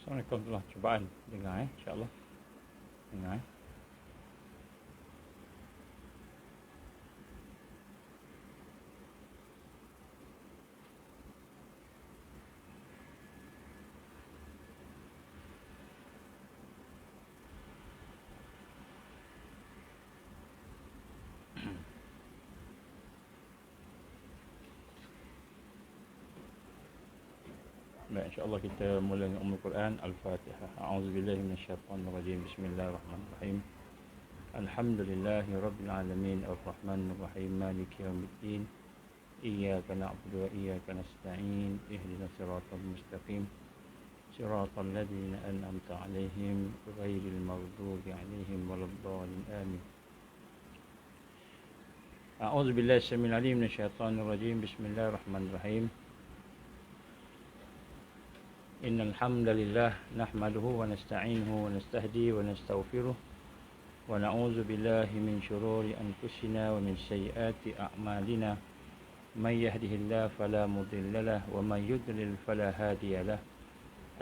Assalamualaikum warahmatullahi wabarakatuh. Cubaan dengar insya-Allah. Dengar. Baik, insya-Allah kita mula dengan Ummul Quran Al-Fatihah. A'udzubillahi minasyaitonir rajim. Bismillahirrahmanirrahim. Alhamdulillahi rabbil alamin arrahmanir rahim maliki yaumiddin. Iyyaka na'budu wa iyyaka nasta'in. Ihdinas siratal mustaqim. Siratal ladzina an'amta 'alaihim ghairil maghdubi 'alaihim waladdallin. Amin. A'udzubillahi samil 'alim minasyaitonir rajim. Bismillahirrahmanirrahim. إن الحمد لله نحمده ونستعينه ونستهديه ونستغفره ونعوذ بالله من شرور أنفسنا ومن سيئات أعمالنا من يهده الله فلا مضل له ومن يضلل فلا هادي له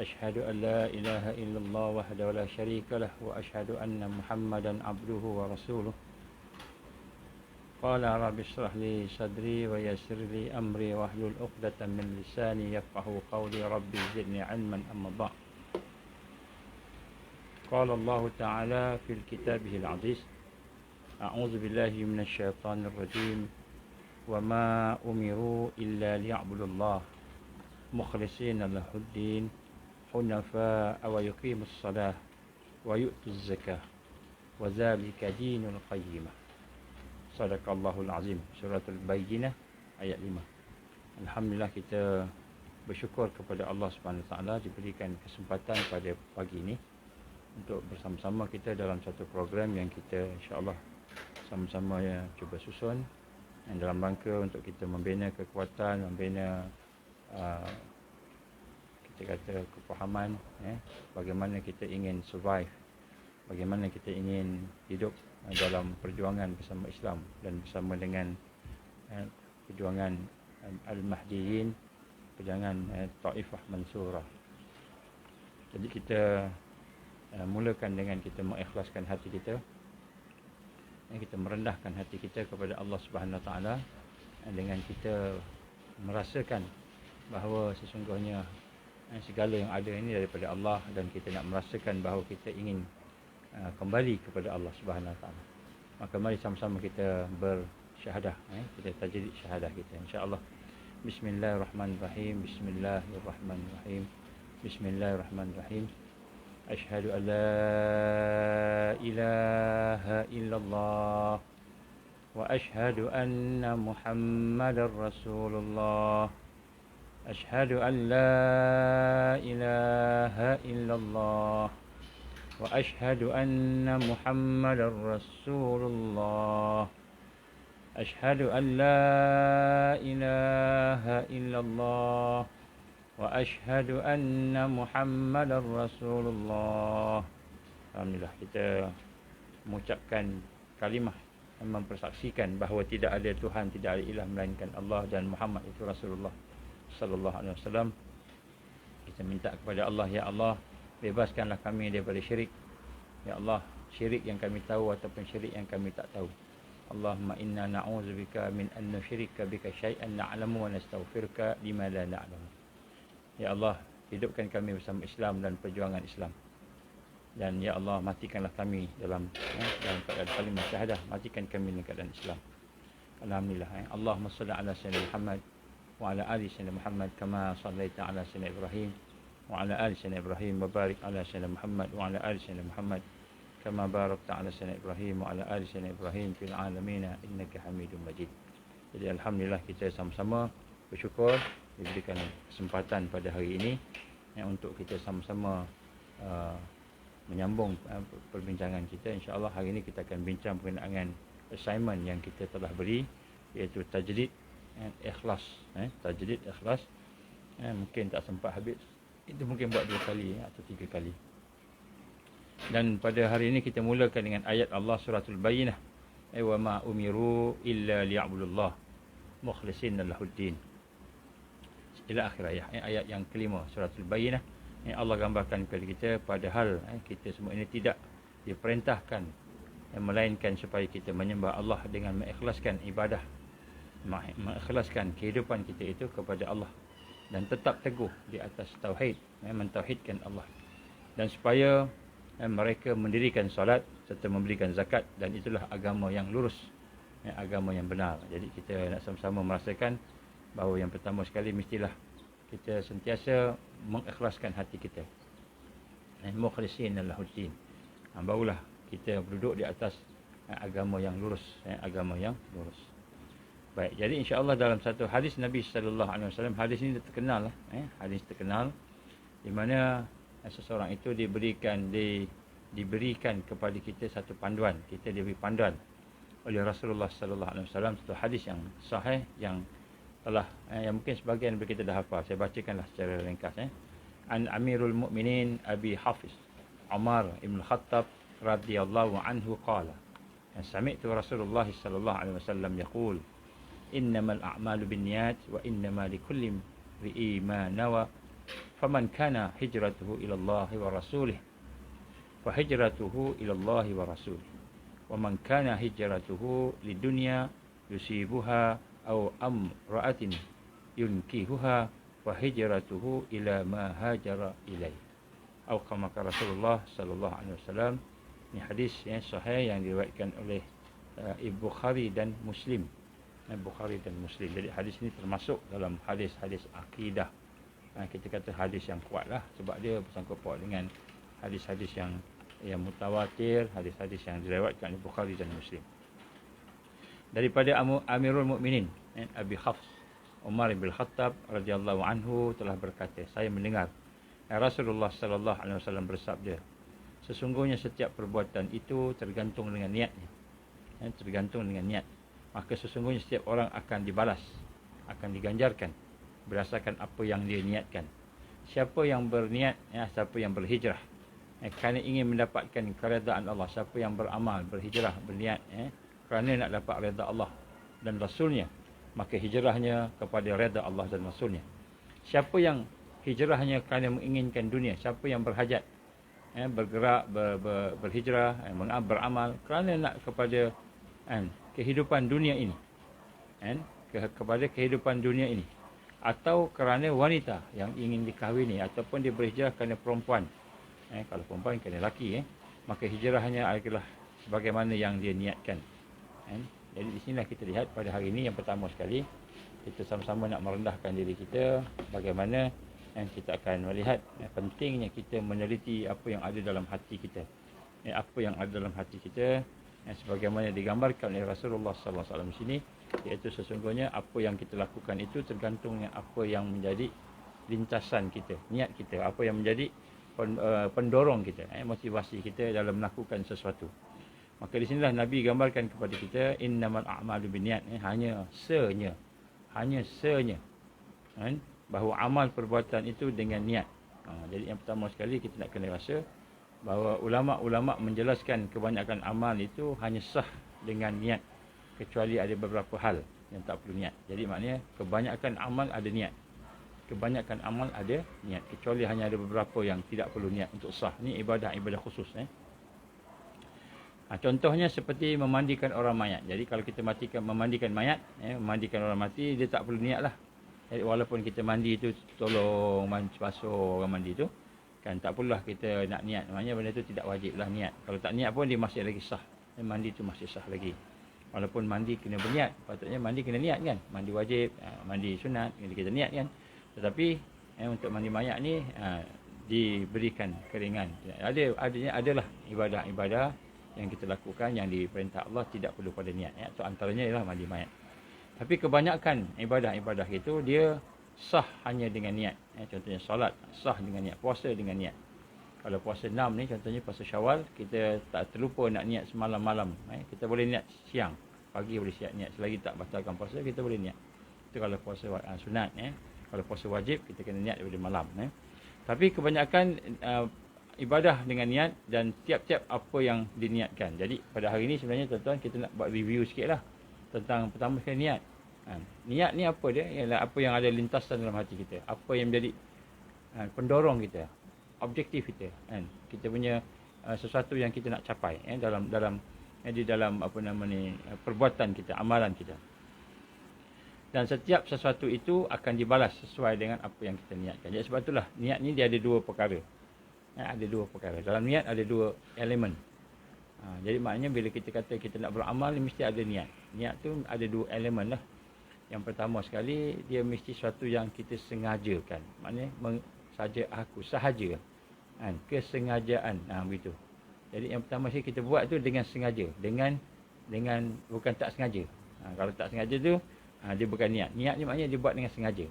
أشهد أن لا إله إلا الله وحده لا شريك له وأشهد أن محمدا عبده ورسوله قال رب اشرح لي صدري ويسر لي أمري واحلل عقدة من لساني يفقهوا قولي ربي زدني علما أما بعد قال الله تعالى في كتابه العزيز أعوذ بالله من الشيطان الرجيم وما أمروا إلا ليعبدوا الله مخلصين له الدين حنفاء ويقيموا الصلاة ويؤتوا الزكاة وذلك دين القيمة. Sadaqallahul Azim. Suratul Bayyinah ayat 5. Alhamdulillah, kita bersyukur kepada Allah Subhanahu Wa Taala diberikan kesempatan pada pagi ini untuk bersama-sama kita dalam satu program yang kita insya-Allah sama-sama cuba susun, yang dalam rangka untuk kita membina kekuatan, membina kita kata kefahaman, bagaimana kita ingin survive, bagaimana kita ingin hidup dalam perjuangan bersama Islam dan bersama dengan perjuangan Al-Mahdiyin, perjuangan Taifah Mansurah. Jadi kita mulakan dengan kita mengikhlaskan hati kita, kita merendahkan hati kita kepada Allah Subhanahu Wa Taala dengan kita merasakan bahawa sesungguhnya segala yang ada ini daripada Allah, dan kita nak merasakan bahawa kita ingin kembali kepada Allah Subhanahu Wa Taala. Maka mari sama-sama kita bersyahadah, kita tajdid syahadah kita insya-Allah. Bismillahirrahmanirrahim. Bismillahirrahmanirrahim. Bismillahirrahmanirrahim. Asyhadu an la ilaha illallah wa asyhadu anna Muhammadar Rasulullah. Asyhadu an la ilaha illallah وأشهد أن محمد رسول الله. أشهد أن لا إله إلا الله وأشهد أن محمد رسول الله. Alhamdulillah, kita mengucapkan kalimah dan mempersaksikan bahawa tidak ada Tuhan, tidak ada ilah melainkan Allah, dan Muhammad itu Rasulullah sallallahu alaihi wasallam. Kita minta kepada Allah, ya Allah, bebaskanlah kami daripada syirik. Ya Allah, syirik yang kami tahu ataupun syirik yang kami tak tahu. Allahumma inna na'udzubika min an nusyrika bika syai'an na'lamu wa nastaghfiruka lima la na'lamu. Ya Allah, hidupkan kami bersama Islam dan perjuangan Islam. Dan ya Allah, matikanlah kami dalam keadaan kalimah syahadah, matikan kami dalam keadaan Islam. Alhamdulillah. Allahumma shalli ala sayyidina Muhammad wa ala ali sayyidina Muhammad kama shallaita ala sayyidina Ibrahim وعلى آل سيدنا إبراهيم وبارك على سيدنا محمد وعلى آل سيدنا محمد كما باركت على سيدنا إبراهيم وعلى آل سيدنا إبراهيم في العالمين إنك حميد مجيد. Jadi alhamdulillah, kita sama-sama bersyukur diberikan kesempatan pada hari ini untuk kita sama-sama menyambung perbincangan kita. InsyaAllah hari ini kita akan bincang berkenaan assignment yang kita telah beri, iaitu tajdid ikhlas. Tajdid ikhlas, mungkin tak sempat habis, itu mungkin buat 2 kali atau 3 kali. Dan pada hari ini kita mulakan dengan ayat Allah suratul Bayyinah. Wa ma umiru illa liya'budullah mukhlisina lahuddin. Ila akhir ayat yang kelima suratul Bayyinah Allah gambarkan kepada kita, padahal kita semua ini tidak diperintahkan, melainkan supaya kita menyembah Allah dengan mengikhlaskan ibadah, mengikhlaskan kehidupan kita itu kepada Allah, dan tetap teguh di atas tauhid, mentauhidkan Allah, dan supaya mereka mendirikan solat serta memberikan zakat, dan itulah agama yang lurus, agama yang benar. Jadi kita nak sama-sama merasakan bahawa yang pertama sekali mestilah kita sentiasa mengikhlaskan hati kita, mukhlisin lahuddin, barulah kita duduk di atas agama yang lurus, agama yang lurus. Baik, jadi insya-Allah dalam satu hadis Nabi sallallahu alaihi wasallam, hadis ini terkenal, hadis terkenal, di mana seseorang itu diberikan kepada kita satu panduan, kita diberi panduan oleh Rasulullah sallallahu alaihi wasallam, satu hadis yang sahih yang telah yang mungkin sebahagian daripada kita dah hafal. Saya bacakanlah secara ringkas. An Amirul Mukminin Abi Hafiz Umar ibn Khattab radhiyallahu anhu qala, sami'tu Rasulullah sallallahu alaihi wasallam yaqul, innamal a'malu binniyat wa innama likulli imri'in ma nawa, faman kana hijratuhu ila Allah wa rasulih fa hijratuhu ila Allah wa rasulih, wa man kana hijratuhu lidunya yusibuha aw amra'atin yunkihuha wa hijratuhu ila ma hajara ilaih, atau kama kata Rasulullah sallallahu alaihi wasallam. Ini hadis yang sahih yang diriwayatkan oleh Bukhari dan Muslim. Bukhari dan Muslim. Jadi hadis ini termasuk dalam hadis-hadis akidah. Kita kata hadis yang kuat lah, sebab dia bersangkut paut dengan hadis-hadis yang mutawatir, hadis-hadis yang diriwayatkan oleh Bukhari dan Muslim. Daripada Amirul Mukminin Abi Hafs Umar bin Khattab radhiyallahu anhu telah berkata, saya mendengar Rasulullah sallallahu alaihi wasallam bersabda, sesungguhnya setiap perbuatan itu tergantung dengan niatnya, tergantung dengan niat. Maka sesungguhnya setiap orang akan dibalas, akan diganjarkan berdasarkan apa yang dia niatkan. Siapa yang berniat, siapa yang berhijrah kerana ingin mendapatkan keredaan Allah, siapa yang beramal, berhijrah, berniat kerana nak dapat redha Allah dan Rasulnya, maka hijrahnya kepada redha Allah dan Rasulnya. Siapa yang hijrahnya kerana menginginkan dunia, siapa yang berhajat, bergerak, berhijrah, beramal kerana nak kepada kehidupan dunia ini, kepada kehidupan dunia ini, atau kerana wanita yang ingin dikahwini, ataupun dia berhijrah kerana perempuan, kalau perempuan kerana lelaki, maka hijrahnya adalah sebagaimana yang dia niatkan. Jadi di sinilah kita lihat pada hari ini, yang pertama sekali kita sama-sama nak merendahkan diri kita, bagaimana kita akan melihat pentingnya kita meneliti apa yang ada dalam hati kita, apa yang ada dalam hati kita, sebagaimana digambarkan oleh Rasulullah sallallahu alaihi wasallam di sini, iaitu sesungguhnya apa yang kita lakukan itu tergantung dengan apa yang menjadi lintasan kita, niat kita, apa yang menjadi pendorong kita, motivasi kita dalam melakukan sesuatu. Maka di sinilah Nabi gambarkan kepada kita, innamal a'malu binniyat, hanya senya bahawa amal perbuatan itu dengan niat. Jadi yang pertama sekali kita nak kena rasa bahawa ulama-ulama menjelaskan kebanyakan amal itu hanya sah dengan niat, kecuali ada beberapa hal yang tak perlu niat. Jadi maknanya kebanyakan amal ada niat, kebanyakan amal ada niat, kecuali hanya ada beberapa yang tidak perlu niat untuk sah. Ini ibadah-ibadah khusus. Contohnya seperti memandikan orang mayat. Jadi kalau kita memandikan mayat, memandikan orang mati, dia tak perlu niat lah. Jadi walaupun kita mandi itu, tolong basuh orang mandi itu, kan tak perlulah kita nak niat. Maknanya benda itu tidak wajib lah niat. Kalau tak niat pun dia masih lagi sah. Mandi itu masih sah lagi. Walaupun mandi kena berniat. Patutnya mandi kena niat kan. Mandi wajib, mandi sunat, kita niat kan. Tetapi untuk mandi mayat ni diberikan keringan. Adalah ibadah-ibadah yang kita lakukan yang diperintah Allah tidak perlu pada niat. Itu antaranya ialah mandi mayat. Tapi kebanyakan ibadah-ibadah itu dia sah hanya dengan niat. Contohnya solat sah dengan niat, puasa dengan niat. Kalau puasa 6 ni, contohnya puasa Syawal, kita tak terlupa nak niat semalam malam. Kita boleh niat siang, pagi boleh siap niat. Selagi tak batalkan puasa, kita boleh niat. Itu kalau puasa sunat. Kalau puasa wajib, kita kena niat daripada malam. Tapi kebanyakan ibadah dengan niat, dan tiap-tiap apa yang diniatkan. Jadi pada hari ini sebenarnya tuan-tuan, kita nak buat review sikit lah tentang pertama sekali niat. Niat ni apa dia? Ialah apa yang ada lintasan dalam hati kita, apa yang menjadi pendorong kita, objektif kita kan. Kita punya sesuatu yang kita nak capai di dalam perbuatan kita, amalan kita. Dan setiap sesuatu itu akan dibalas sesuai dengan apa yang kita niatkan. Jadi sebab itulah niat ni dia ada dua perkara. Ada dua perkara. Dalam niat ada dua elemen. Jadi maknanya bila kita kata kita nak beramal, mesti ada niat. Niat tu ada dua elemen lah. Yang pertama sekali, dia mesti sesuatu yang kita sengajakan. Maknanya sahaja. Kesengajaan. Begitu. Jadi yang pertama sekali kita buat tu dengan sengaja. Dengan bukan tak sengaja. Kalau tak sengaja tu, dia bukan niat. Niat ni maknanya dia buat dengan sengaja.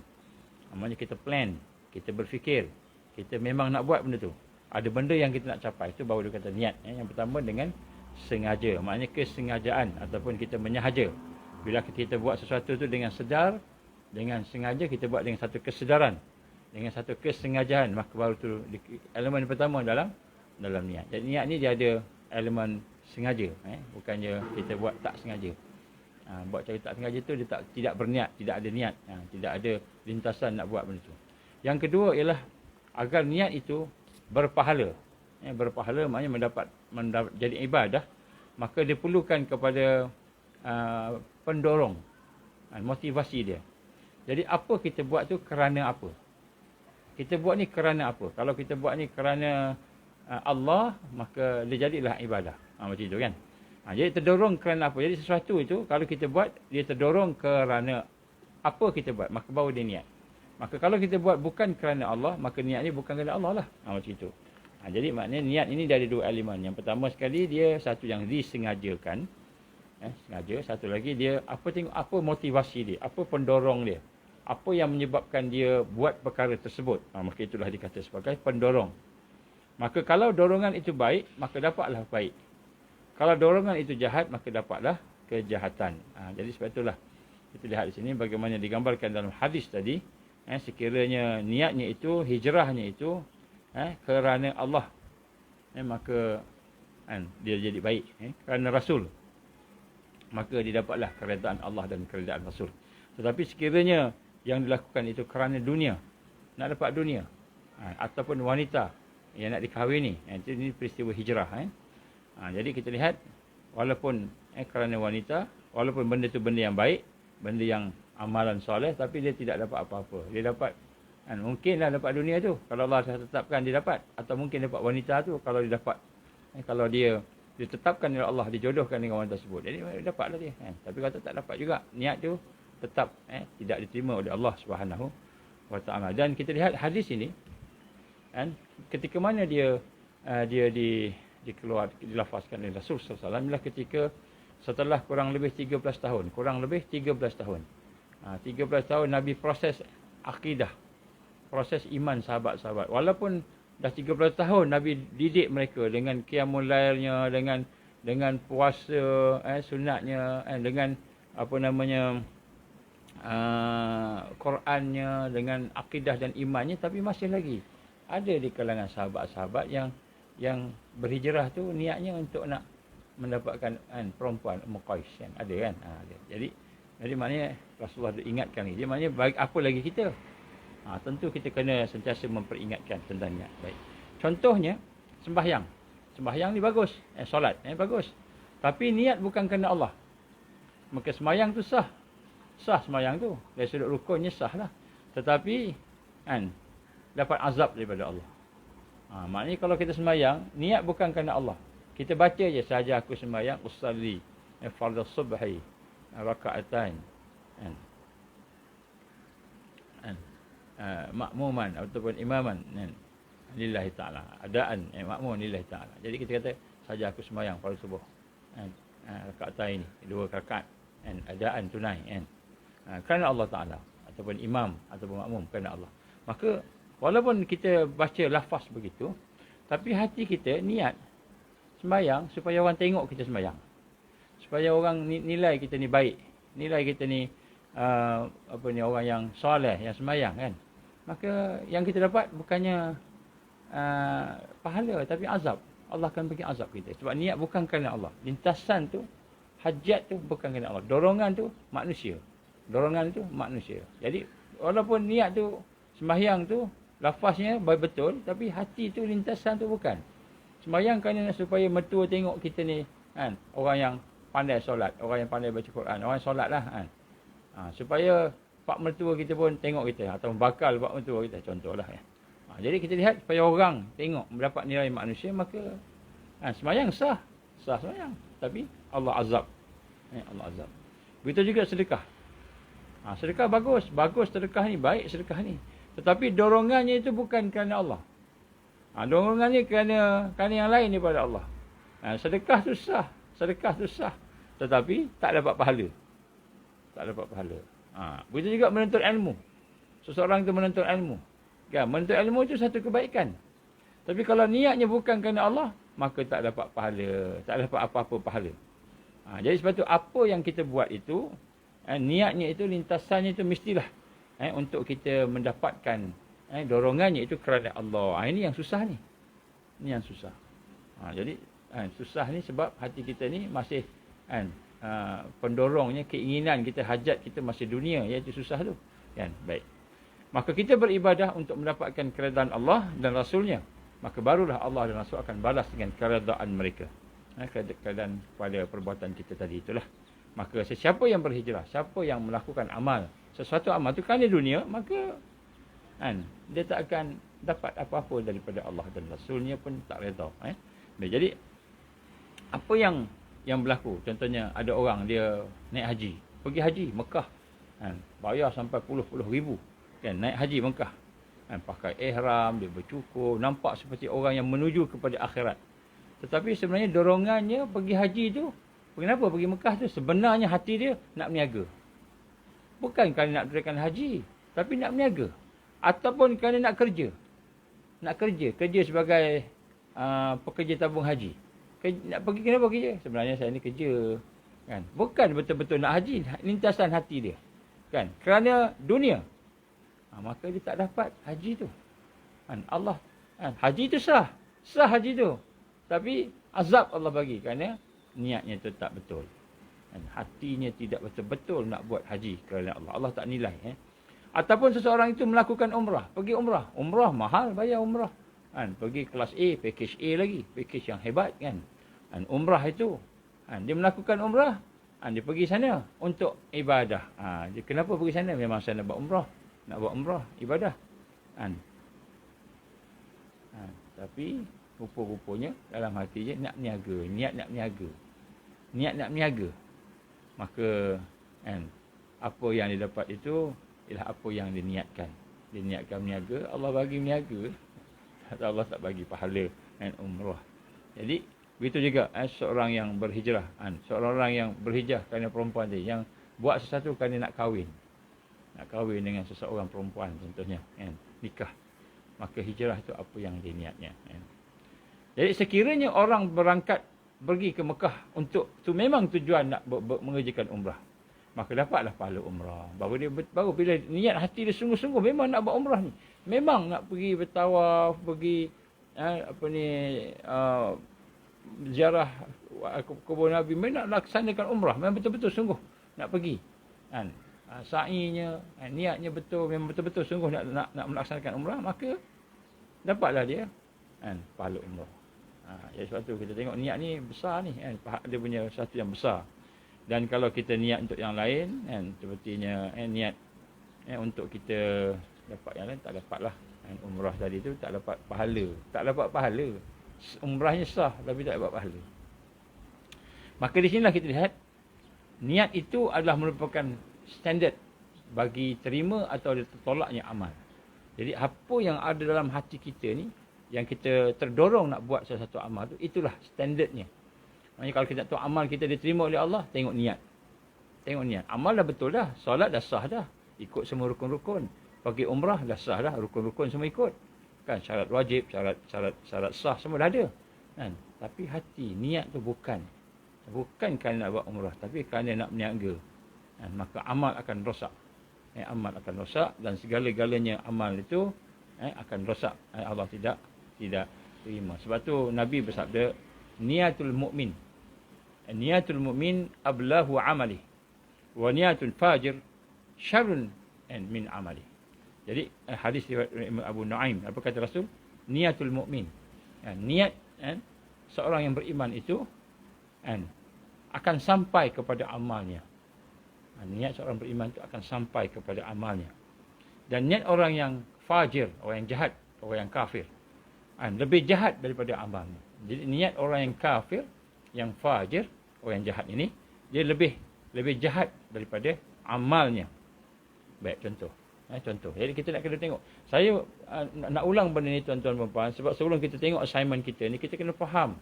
Maknanya kita plan, kita berfikir, kita memang nak buat benda tu. Ada benda yang kita nak capai, itu baru dia kata niat. Yang pertama dengan sengaja, maknanya kesengajaan ataupun kita menyahaja. Bila kita buat sesuatu tu dengan sedar, dengan sengaja, kita buat dengan satu kesedaran, dengan satu kesengajaan, maka baru tu elemen pertama dalam niat. Jadi niat ni dia ada elemen sengaja, bukannya kita buat tak sengaja. Buat cara tak sengaja tu dia tidak berniat, tidak ada niat, tidak ada lintasan nak buat benda tu. Yang kedua ialah agar niat itu berpahala. Berpahala maknanya mendapat jadi ibadah, maka diperlukan kepada pendorong, motivasi dia. Jadi apa kita buat tu kerana apa? Kita buat ni kerana apa? Kalau kita buat ni kerana Allah, maka dia jadilah ibadah. Macam itu kan? Jadi terdorong kerana apa? Jadi sesuatu itu kalau kita buat, dia terdorong kerana apa kita buat, maka baru dia niat. Maka kalau kita buat bukan kerana Allah, maka niat ni bukan kerana Allah lah. Macam itu. Jadi maknanya niat ini dari dua elemen. Yang pertama sekali dia satu yang disengajakan. Sengaja. Satu lagi dia apa motivasi dia, apa pendorong dia. Apa yang menyebabkan dia buat perkara tersebut. Maka itulah dikata sebagai pendorong. Maka kalau dorongan itu baik, maka dapatlah baik. Kalau dorongan itu jahat, maka dapatlah kejahatan. Jadi sebab itulah kita lihat di sini bagaimana digambarkan dalam hadis tadi. Sekiranya niatnya itu, hijrahnya itu kerana Allah, maka dia jadi baik. Kerana Rasul, maka dia dapatlah keredaan Allah dan keredaan Rasul. Tetapi sekiranya yang dilakukan itu kerana dunia, nak dapat dunia, ataupun wanita yang nak dikahwini, ini peristiwa hijrah. Jadi kita lihat, walaupun kerana wanita, walaupun benda itu benda yang baik, benda yang amalan soleh, tapi dia tidak dapat apa-apa. Dia dapat, mungkinlah dapat dunia tu, kalau Allah dah tetapkan dia dapat. Atau mungkin dapat wanita tu, kalau dia dapat. Kalau dia ditetapkan oleh Allah, dijodohkan dengan wanita tersebut, jadi dapatlah dia. Tapi kalau tak dapat juga, niat tu tetap tidak diterima oleh Allah Subhanahu wa Ta'ala. Dan kita lihat hadis ini, ketika mana dia dilafazkan oleh Rasul sallallahu alaihi wasallam, ketika setelah kurang lebih 13 tahun. 13 tahun Nabi proses akidah, proses iman sahabat-sahabat. Walaupun dah 13 tahun Nabi didik mereka dengan qiyamul lailnya, dengan puasa sunatnya, dengan Qurannya, dengan akidah dan imannya, tapi masih lagi ada di kalangan sahabat-sahabat yang berhijrah tu niatnya untuk nak mendapatkan perempuan Qais kan. Ada kan? Ada. Jadi maknanya Rasulullah ingatkan ni. Dia maknanya bagi apa lagi kita? Tentu kita kena sentiasa memperingatkan tentang niat. Baik. Contohnya sembahyang. Sembahyang ni bagus. Solat bagus. Tapi niat bukan kerana Allah. Maka sembahyang tu sah. Sah sembahyang tu. Dari sudut rukunnya sah lah. Tetapi dapat azab daripada Allah. Maknanya kalau kita sembahyang, niat bukan kerana Allah. Kita baca je sahaja aku sembahyang, usalli fardhu subhi raka'atain. Makmuman ataupun imaman lillahi ta'ala. Adaan makmum lillahi ta'ala. Jadi kita kata sahaja aku sembahyang fardhu subuh. Raka'atain ni, 2 rakaat. Adaan tunai kerana Allah Ta'ala, ataupun imam ataupun makmum kerana Allah. Maka walaupun kita baca lafaz begitu, tapi hati kita niat sembahyang supaya orang tengok kita sembahyang. Supaya orang nilai kita ni baik. Nilai kita ni orang yang soleh, yang sembahyang kan. Maka yang kita dapat bukannya pahala, tapi azab. Allah akan bagi azab kita. Sebab niat bukan kerana Allah. Lintasan tu, hajat tu bukan kerana Allah. Dorongan tu manusia. Dorongan tu manusia. Jadi walaupun niat tu sembahyang tu Lafaznya betul, tapi hati tu lintasan tu bukan. Sembahyang kerana supaya mertua tengok kita ni, kan, orang yang pandai solat, orang yang pandai baca Quran, orang yang solat lah, kan. Supaya pak mertua kita pun tengok kita, atau bakal pak mertua kita, contohlah, ya. Jadi kita lihat supaya orang tengok, mendapat nilai manusia, maka sembahyang sah sembahyang. Tapi Allah azab. Allah azab. Begitu juga sedekah. Sedekah bagus sedekah ni, baik sedekah ni. Tetapi dorongannya itu bukan kerana Allah. Dorongannya kerana yang lain daripada Allah. Sedekah tu sah. Tetapi tak dapat pahala. Begitu juga menuntut ilmu. Seseorang tu menuntut ilmu. Kan, menuntut ilmu itu satu kebaikan. Tapi kalau niatnya bukan kerana Allah, maka tak dapat pahala. Tak dapat apa-apa pahala. Jadi sebab tu apa yang kita buat itu, niatnya itu, lintasannya itu mestilah untuk kita mendapatkan dorongannya itu kerana Allah. Ini yang susah ni. Ini yang susah. Jadi susah ni sebab hati kita ni masih pendorongnya, keinginan kita, hajat kita masih dunia, iaitu susah tu. Kan? Baik. Maka kita beribadah untuk mendapatkan keredaan Allah dan Rasulnya. Maka barulah Allah dan Rasul akan balas dengan keredaan mereka. Keredaan pada perbuatan kita tadi itulah. Maka sesiapa yang berhijrah, siapa yang melakukan amal, sesuatu amal itu kerana dunia, maka dia tak akan dapat apa-apa daripada Allah dan Rasulnya pun tak redha. Jadi apa yang berlaku, contohnya ada orang dia naik haji, pergi haji Mekah, bayar sampai puluh-puluh ribu, kan, naik haji Mekah, pakai ihram, dia bercukur, nampak seperti orang yang menuju kepada akhirat. Tetapi sebenarnya dorongannya pergi haji tu, kenapa pergi Mekah tu? Sebenarnya hati dia nak berniaga. Bukan kerana nak tunaikan haji, tapi nak berniaga. Ataupun kerana nak kerja. Kerja sebagai pekerja tabung haji. Nak pergi, kenapa kerja? Sebenarnya saya ni kerja. Kan? Bukan betul-betul nak haji, lintasan hati dia. Kan? Kerana dunia. Maka dia tak dapat haji tu. Allah, haji tu sah. Sah haji tu. Tapi azab Allah bagi kerana niatnya tu tak betul. Hatinya tidak betul-betul nak buat haji kerana Allah. Allah tak nilai. Ataupun seseorang itu melakukan umrah. Pergi umrah. Umrah mahal, bayar umrah. Pergi kelas A, package A lagi. Package yang hebat, kan. Umrah itu. Dia melakukan umrah. Dia pergi sana untuk ibadah. Dia kenapa pergi sana? Memang sana buat umrah. Nak buat umrah, ibadah. Tapi rupa-rupanya dalam hati dia nak niaga. Niat nak niaga. Maka apa yang dia dapat itu ialah apa yang dia niatkan. Dia niatkan berniaga, Allah bagi berniaga. Allah tak bagi pahala umrah. Jadi begitu juga seorang yang berhijrah, seorang yang berhijrah kerana perempuan tadi, yang buat sesuatu kerana nak kahwin. Nak kahwin dengan seseorang perempuan contohnya, nikah. Maka hijrah itu apa yang dia niatnya. Jadi sekiranya orang berangkat pergi ke Mekah untuk tu memang tujuan nak mengerjakan umrah, maka dapatlah pahala umrah. Baru bila niat hati dia sungguh-sungguh memang nak buat umrah ni, memang nak pergi bertawaf, pergi ziarah kubur Nabi, memang nak laksanakan umrah, memang betul-betul sungguh nak pergi. Sa'inya, niatnya betul, memang betul-betul sungguh nak melaksanakan umrah, maka dapatlah dia pahala umrah. Jadi sebab tu kita tengok niat ni besar ni, dia punya sesuatu yang besar. Dan kalau kita niat untuk yang lain, sepertinya niat untuk kita dapat yang lain, tak dapatlah. Umrah tadi tu tak dapat pahala. Umrahnya sah tapi tak dapat pahala. Maka di sinilah kita lihat niat itu adalah merupakan standard bagi terima atau tertolaknya amal. Jadi apa yang ada dalam hati kita ni, yang kita terdorong nak buat sesuatu amal tu, itulah standardnya. Maksudnya kalau kita tahu amal kita diterima oleh Allah, tengok niat. Amal dah betul dah, solat dah sah dah, ikut semua rukun-rukun. Pergi umrah dah sah dah, rukun-rukun semua ikut. Kan, syarat wajib, syarat sah semua dah ada. Kan? Tapi hati, niat tu bukan kerana nak buat umrah, tapi kerana nak berniaga. Maka amal akan rosak. Amal akan rosak, dan segala-galanya amal itu akan rosak. Allah tidak terima. Sebab tu Nabi bersabda, niatul mu'min ablahu amali, wa niatul fajir syarrun min amali. Jadi hadis riwayat Imam Abu Nuaim, apa kata Rasul? Niatul mukmin. Niat seorang yang beriman itu akan sampai kepada amalnya. Niat seorang beriman itu akan sampai kepada amalnya. Dan niat orang yang fajir, orang yang jahat, orang yang kafir, lebih jahat daripada amalnya. Jadi niat orang yang kafir, yang fajir, orang yang jahat ini, dia lebih jahat daripada amalnya. Baik, contoh. Contoh. Jadi kita nak kena tengok. Saya nak ulang benda ni tuan-tuan dan puan, sebab sebelum kita tengok assignment kita ni, kita kena faham.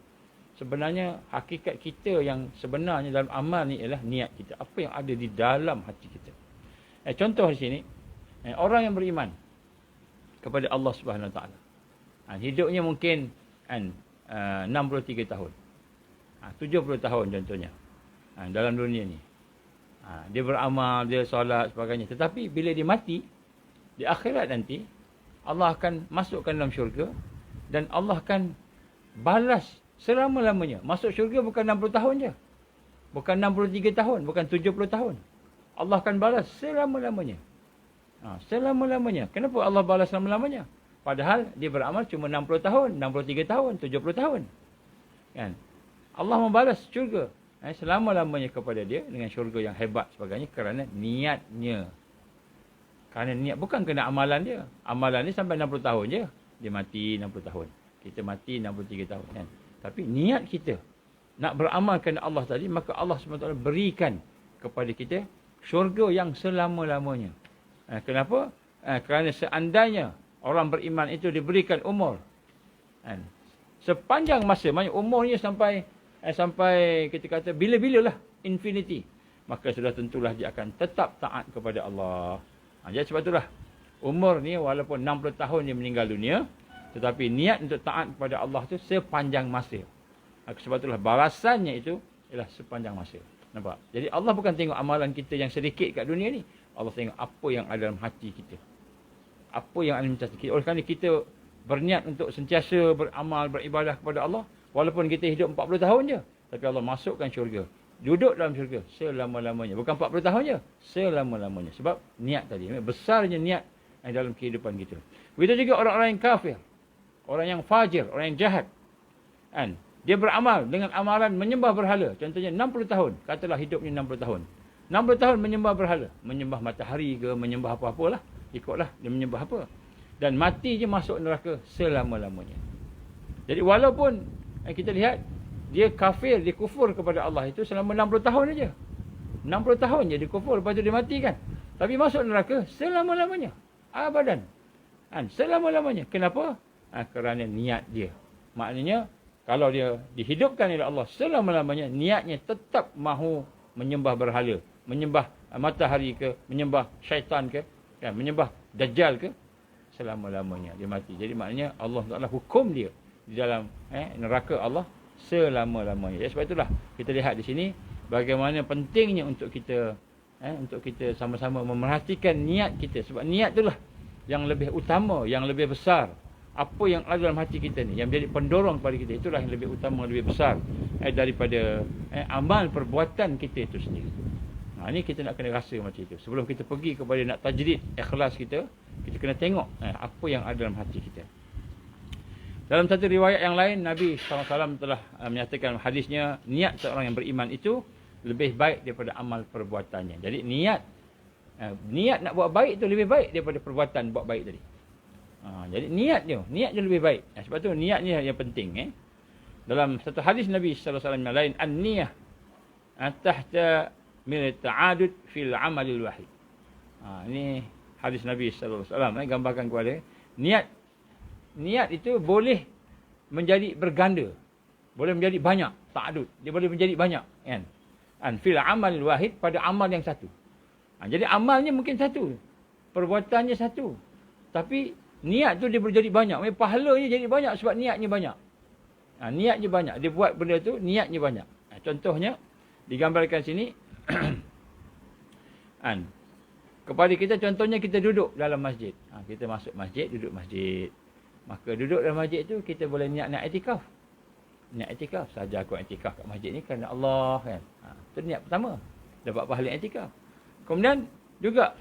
Sebenarnya hakikat kita yang sebenarnya dalam amal ni ialah niat kita. Apa yang ada di dalam hati kita. Contoh di sini, orang yang beriman kepada Allah Subhanahu Wa Taala. Hidupnya mungkin 63 tahun. 70 tahun contohnya. Dalam dunia ni. Dia beramal, dia solat sebagainya. Tetapi bila dia mati, di akhirat nanti, Allah akan masukkan dalam syurga dan Allah akan balas selama-lamanya. Masuk syurga bukan 60 tahun je. Bukan 63 tahun, bukan 70 tahun. Allah akan balas selama-lamanya. Selama-lamanya. Kenapa Allah balas selama-lamanya? Padahal dia beramal cuma 60 tahun, 63 tahun, 70 tahun. Kan? Allah membalas syurga selama-lamanya kepada dia dengan syurga yang hebat sebagainya kerana niatnya. Kerana niat, bukan kena amalan dia. Amalan dia sampai 60 tahun je. Dia mati 60 tahun. Kita mati 63 tahun. Kan? Tapi niat kita nak beramal kerana Allah tadi, maka Allah SWT berikan kepada kita syurga yang selama-lamanya. Kenapa? Kerana seandainya orang beriman itu diberikan umur sepanjang masa, maksudnya umurnya sampai kita kata bila-bila lah, infinity, maka sudah tentulah dia akan tetap taat kepada Allah. Jadi sebab itulah umur ni walaupun 60 tahun dia meninggal dunia, tetapi niat untuk taat kepada Allah tu sepanjang masa. Sebab itulah balasannya itu ialah sepanjang masa. Nampak? Jadi Allah bukan tengok amalan kita yang sedikit kat dunia ni. Allah tengok apa yang ada dalam hati kita. Apa yang ada dalam hati kita. Oleh kerana kita berniat untuk sentiasa beramal, beribadah kepada Allah, walaupun kita hidup 40 tahun je, tapi Allah masukkan syurga. Duduk dalam syurga selama-lamanya. Bukan 40 tahun je, selama-lamanya. Sebab niat tadi. Besarnya niat dalam kehidupan kita. Begitu juga orang-orang yang kafir. Orang yang fajir, orang yang jahat. Dia beramal dengan amalan menyembah berhala. Contohnya 60 tahun. Katalah hidupnya 60 tahun. 60 tahun menyembah berhala. Menyembah matahari ke, menyembah apa-apalah. Ikutlah dia menyembah apa. Dan mati je masuk neraka selama-lamanya. Jadi walaupun kita lihat, dia kafir, dia kufur kepada Allah itu selama 60 tahun saja. 60 tahun je dia kufur, lepas tu dia mati kan. Tapi masuk neraka selama-lamanya. Abadan. Selama-lamanya. Kenapa? Kerana niat dia. Maknanya, kalau dia dihidupkan oleh Allah selama-lamanya, niatnya tetap mahu menyembah berhala. Menyembah matahari ke, menyembah syaitan ke, kan, menyembah dajjal ke, selama-lamanya dia mati. Jadi maknanya Allah Taala hukum dia di dalam neraka Allah selama-lamanya. Ya, sebab itulah kita lihat di sini bagaimana pentingnya untuk kita sama-sama memerhatikan niat kita. Sebab niat itulah yang lebih utama, yang lebih besar. Apa yang ada dalam hati kita ni, yang menjadi pendorong kepada kita, itulah yang lebih utama, lebih besar daripada amal perbuatan kita itu sendiri. Ini kita nak kena rasa macam itu. Sebelum kita pergi kepada nak tajdid ikhlas kita, kita kena tengok apa yang ada dalam hati kita. Dalam satu riwayat yang lain, Nabi SAW telah menyatakan hadisnya, niat seorang yang beriman itu lebih baik daripada amal perbuatannya. Jadi niat nak buat baik itu lebih baik daripada perbuatan buat baik tadi. Jadi niat dia lebih baik. Sebab tu niatnya yang penting. Dalam satu hadis Nabi SAW yang lain, an-niyah tahta min ta'adud fil amalil wahid. Ini hadis Nabi SAW gambarkan kepada niat itu boleh menjadi berganda, boleh menjadi banyak, ta'adud, dia boleh menjadi banyak kan. Fil amalil wahid, pada amal yang satu. Jadi amalnya mungkin satu, perbuatannya satu, tapi niat tu dia boleh jadi banyak. Pahalanya jadi banyak sebab niatnya banyak. Niatnya banyak, dia buat benda tu niatnya banyak. Contohnya digambarkan sini kepada kita, contohnya kita duduk dalam masjid. Kita masuk masjid, duduk masjid. Maka duduk dalam masjid tu kita boleh niat iktikaf. Niat iktikaf, saja aku iktikaf kat masjid ni kerana Allah kan. Itu niat pertama, dapat pahala iktikaf. Kemudian juga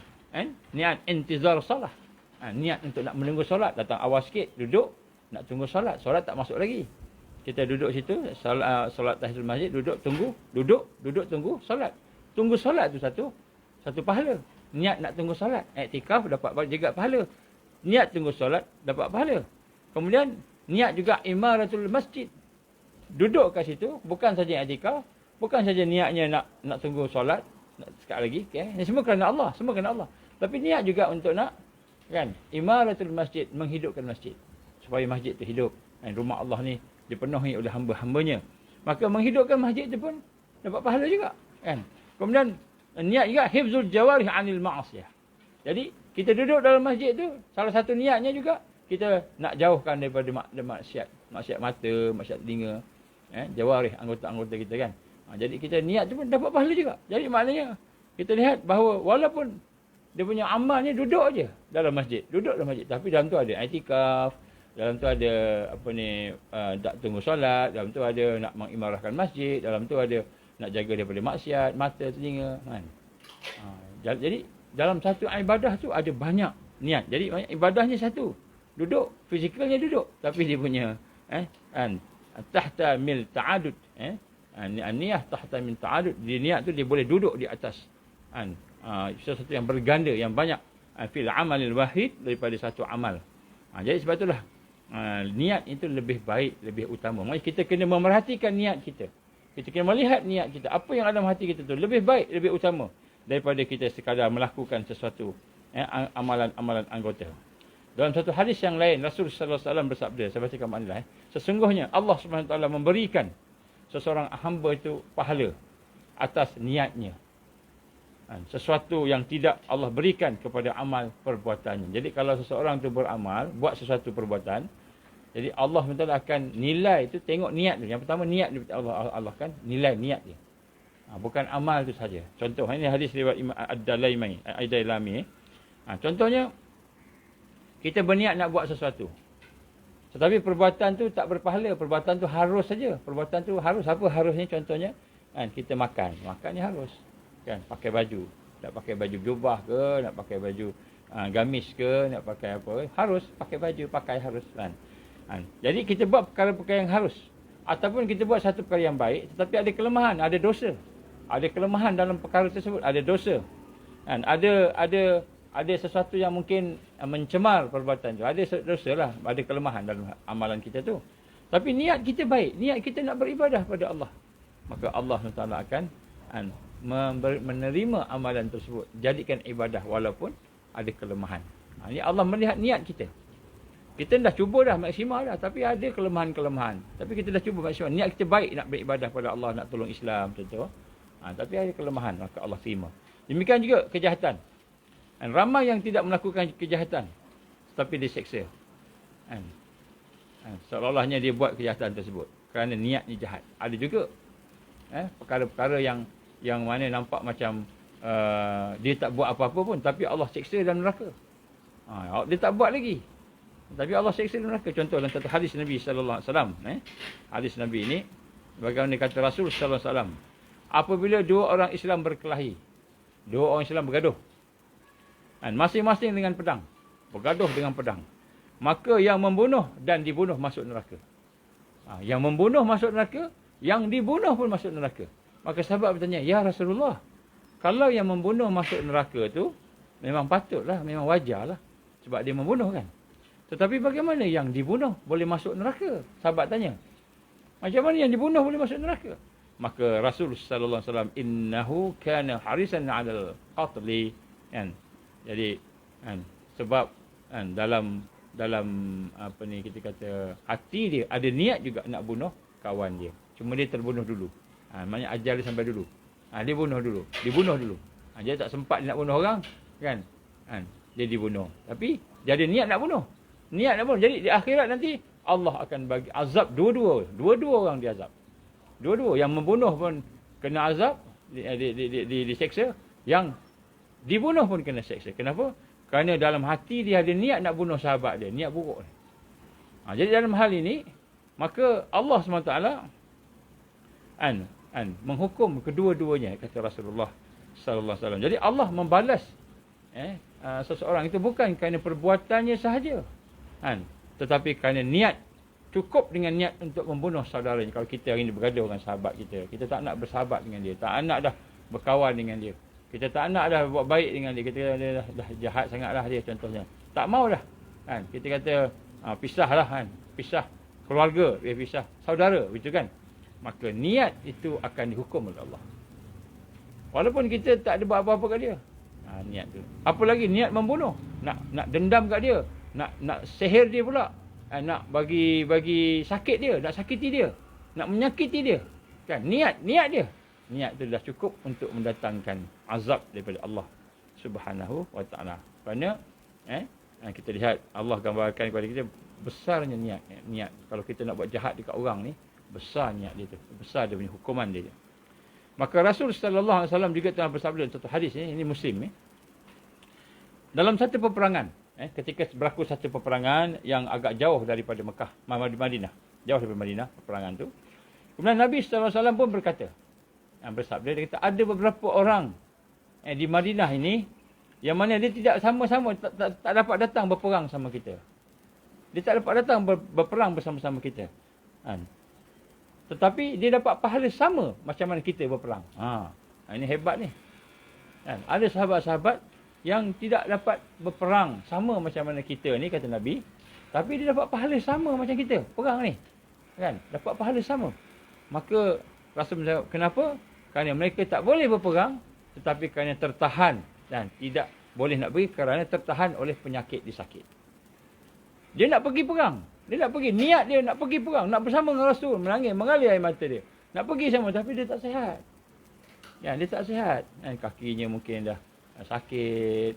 niat intizar salah. Niat untuk nak menunggu solat, datang awal sikit, duduk, nak tunggu solat. Solat tak masuk lagi. Kita duduk situ, solat tahiyatul masjid, duduk, tunggu, duduk, tunggu, solat. Tunggu solat tu satu pahala. Niat nak tunggu solat, iktikaf dapat juga pahala. Niat tunggu solat, dapat pahala. Kemudian, niat juga imaratul masjid. Duduk kat situ, bukan saja iktikaf, bukan saja niatnya nak tunggu solat, sekali lagi, okay? Ini semua kerana Allah, semua kerana Allah. Tapi niat juga untuk nak, kan, imaratul masjid, menghidupkan masjid. Supaya masjid itu hidup. Rumah Allah ni dipenuhi oleh hamba-hambanya. Maka menghidupkan masjid itu pun dapat pahala juga. Kan? Kemudian, niat juga hifzul jawarih anil ma'asiyah. Jadi, kita duduk dalam masjid tu, salah satu niatnya juga, kita nak jauhkan daripada maksiat. Maksiat mata, maksiat telinga. Jawarih, anggota-anggota kita kan. Jadi, kita niat tu pun dapat pahala juga. Jadi, maknanya, kita lihat bahawa walaupun dia punya amal ni duduk aja dalam masjid. Duduk dalam masjid. Tapi dalam tu ada i'tikaf. Dalam tu ada tak tunggu solat. Dalam tu ada nak mengimarahkan masjid. Dalam tu ada nak jaga daripada maksiat, mata, telinga. Kan? Jadi dalam satu ibadah tu ada banyak niat. Jadi ibadahnya satu. Duduk. Fizikalnya duduk. Tapi dia punya tahta mil ta'adud. Niyah tahta mil ta'adud. Dia niat tu dia boleh duduk di atas. Sesuatu yang berganda, yang banyak. Fil amalil wahid, daripada satu amal. Jadi sebab itulah niat itu lebih baik, lebih utama. Maksudnya kita kena memerhatikan niat kita. Kita kena melihat niat kita. Apa yang ada dalam hati kita tu lebih baik, lebih utama daripada kita sekadar melakukan sesuatu amalan-amalan anggota. Dalam satu hadis yang lain, Rasul sallallahu alaihi wasallam bersabda, saya bacakan maknanya, sesungguhnya Allah Subhanahu wa taala memberikan seseorang hamba itu pahala atas niatnya. Sesuatu yang tidak Allah berikan kepada amal perbuatannya. Jadi kalau seseorang itu beramal, buat sesuatu perbuatan, jadi Allah SWT akan nilai itu, tengok niat tu. Yang pertama niat Allah kan nilai niat dia. Bukan amal itu saja. Contoh, ini hadis riwayat Imam Ad-Dailami. Contohnya, kita berniat nak buat sesuatu. Tetapi perbuatan tu tak berpahala. Perbuatan tu harus saja. Perbuatan tu harus. Apa harusnya? Contohnya, kita makan. Makannya harus. Kan, pakai baju. Nak pakai baju jubah ke, nak pakai baju gamis ke, nak pakai apa, harus pakai baju, pakai harus kan. Jadi kita buat perkara-perkara yang harus, ataupun kita buat satu perkara yang baik tetapi ada kelemahan, ada dosa. Ada kelemahan dalam perkara tersebut, ada dosa. Kan, ada sesuatu yang mungkin mencemar perbuatan tu. Ada dosa lah, ada kelemahan dalam amalan kita tu. Tapi niat kita baik, niat kita nak beribadah pada Allah. Maka Allah SWT akan menerima amalan tersebut, jadikan ibadah walaupun ada kelemahan. Ini Allah melihat niat kita. Kita dah cuba dah maksimal dah, tapi ada kelemahan-kelemahan. Tapi kita dah cuba maksimal. Niat kita baik nak beribadah pada Allah, nak tolong Islam contoh. Tapi ada kelemahan, maka Allah terima. Demikian juga kejahatan. Ramai yang tidak melakukan kejahatan, tetapi diseksa. Seolah-olahnya dia buat kejahatan tersebut kerana niatnya jahat. Ada juga perkara-perkara yang mana nampak macam dia tak buat apa-apa pun, tapi Allah seksa dalam neraka. Dia tak buat lagi, tapi Allah seksa dalam neraka. Contoh dalam satu hadis Nabi sallallahu alaihi wasallam, hadis Nabi ini bagaimana kata Rasul sallallahu alaihi wasallam, apabila dua orang Islam berkelahi, dua orang Islam bergaduh, masing-masing dengan pedang, bergaduh dengan pedang, maka yang membunuh dan dibunuh masuk neraka. Yang membunuh masuk neraka, yang dibunuh pun masuk neraka. Maka sahabat bertanya, ya Rasulullah, kalau yang membunuh masuk neraka tu, memang patutlah, memang wajarlah. Sebab dia membunuh kan. Tetapi bagaimana yang dibunuh boleh masuk neraka? Sahabat tanya. Macam mana yang dibunuh boleh masuk neraka? Maka Rasul sallallahu alaihi wasallam, innahu kana harisan 'alal qatli. Jadi sebab dalam apa ni kita kata hati dia ada niat juga nak bunuh kawan dia. Cuma dia terbunuh dulu. Maknanya ajal dia sampai dulu. Dia bunuh dulu. Dibunuh dulu. Dia tak sempat dia nak bunuh orang. Kan? Dia dibunuh. Tapi dia ada niat nak bunuh. Niat nak bunuh. Jadi di akhirat nanti Allah akan bagi azab dua-dua. Dua-dua orang diazab. Dua-dua. Yang membunuh pun kena azab. Diseksa. Yang dibunuh pun kena seksa. Kenapa? Kerana dalam hati dia ada niat nak bunuh sahabat dia. Niat buruk. Jadi dalam hal ini, maka Allah SWT menghukum kedua-duanya, kata Rasulullah sallallahu alaihi wasallam. Jadi Allah membalas seseorang itu bukan kerana perbuatannya sahaja, kan? Tetapi kerana niat. Cukup dengan niat untuk membunuh saudaranya. Kalau kita hari ini bergaduh dengan sahabat kita, kita tak nak bersahabat dengan dia, tak nak dah berkawan dengan dia, kita tak nak dah buat baik dengan dia, kita dah jahat sangatlah dia contohnya, tak mau dah, kan? Kita kata pisahlah, kan? Pisah keluarga, pisah saudara, begitu kan? Maka niat itu akan dihukum oleh Allah. Walaupun kita tak ada buat apa-apa kat dia. Niat tu. Apa lagi niat membunuh, nak dendam kat dia, nak sihir dia pula. Nak bagi sakit dia, nak sakiti dia, nak menyakiti dia, kan? Niat dia. Niat itu dah cukup untuk mendatangkan azab daripada Allah Subhanahu wa taala. Kerana kita lihat Allah gambarkan kepada kita besarnya niat. Kalau kita nak buat jahat dekat orang ni, besar niat dia tu, besar dia punya hukuman dia. Maka Rasul sallallahu alaihi wasallam juga telah bersabda dalam satu hadis ini Muslim dalam satu peperangan, ketika berlaku satu peperangan yang agak jauh daripada Mekah, Madinah, jauh daripada Madinah peperangan tu. Kemudian Nabi sallallahu alaihi wasallam pun berkata, bersabda, dia kata ada beberapa orang di Madinah ini yang mana dia tidak sama-sama tak dapat datang berperang sama kita. Dia tak dapat datang berperang bersama-sama kita. Tetapi dia dapat pahala sama macam mana kita berperang. Ini hebat ni. Ada sahabat-sahabat yang tidak dapat berperang sama macam mana kita ni, kata Nabi, tapi dia dapat pahala sama macam kita perang ni, kan? Dapat pahala sama. Maka Rasul menjawab, kenapa? Kerana mereka tak boleh berperang, tetapi kerana tertahan dan tidak boleh nak pergi kerana tertahan oleh penyakit disakit. Dia nak pergi perang, dia nak pergi, niat dia nak pergi perang, nak bersama dengan Rasul, menangis, mengalir air mata dia, nak pergi sama, tapi dia tak sihat. Dia tak sihat, kakinya mungkin dah sakit,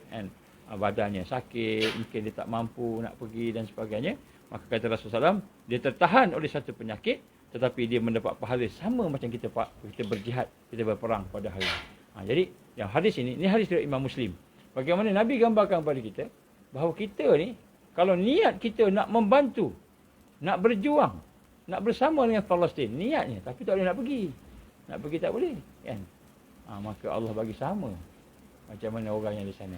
badannya sakit, mungkin dia tak mampu nak pergi dan sebagainya. Maka kata Rasulullah SAW, dia tertahan oleh satu penyakit, tetapi dia mendapat pahala sama macam kita berjihad, kita berperang pada hari. Jadi yang hadis ini hadis dari Imam Muslim. Bagaimana Nabi gambarkan kepada kita bahawa kita ni, kalau niat kita nak membantu, nak berjuang, nak bersama dengan Palestin, niatnya, tapi tak boleh nak pergi. Nak pergi tak boleh, kan? Maka Allah bagi sama macam mana orang yang di sana.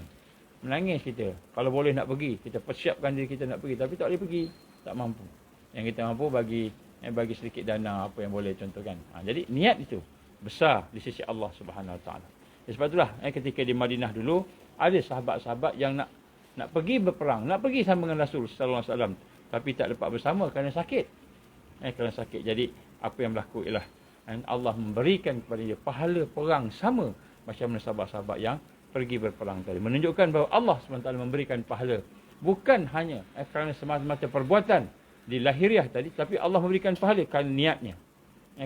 Menangis kita. Kalau boleh nak pergi, kita persiapkan diri kita nak pergi, tapi tak boleh pergi, tak mampu. Yang kita mampu bagi sedikit dana apa yang boleh contohkan. Jadi niat itu besar di sisi Allah Subhanahu Wa Taala. Sebab itulah ketika di Madinah dulu ada sahabat-sahabat yang nak pergi berperang, nak pergi sama dengan Rasul sallallahu alaihi wasallam, tapi tak dapat bersama kerana sakit. Kerana sakit. Jadi apa yang berlaku ialah Allah memberikan kepada dia pahala perang sama macam mana sahabat-sahabat yang pergi berperang tadi. Menunjukkan bahawa Allah SWT memberikan pahala. Bukan hanya kerana semata-mata perbuatan di lahiriah tadi, tapi Allah memberikan pahala kerana niatnya.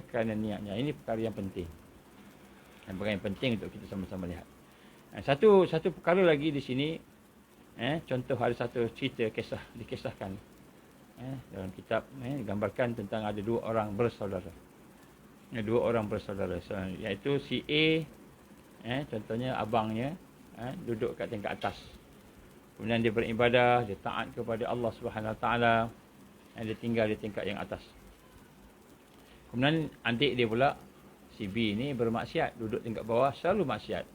Kerana niatnya. Ini perkara yang penting. Perkara yang penting untuk kita sama-sama lihat. Satu perkara lagi di sini, contoh ada satu cerita dikisahkan dalam kitab, digambarkan tentang ada dua orang bersaudara. Iaitu si A, contohnya abangnya duduk kat tingkat atas. Kemudian dia beribadah, dia taat kepada Allah Subhanahu Wa Taala, dia tinggal di tingkat yang atas. Kemudian adik dia pula, si B ni bermaksiat, duduk tingkat bawah, selalu maksiat.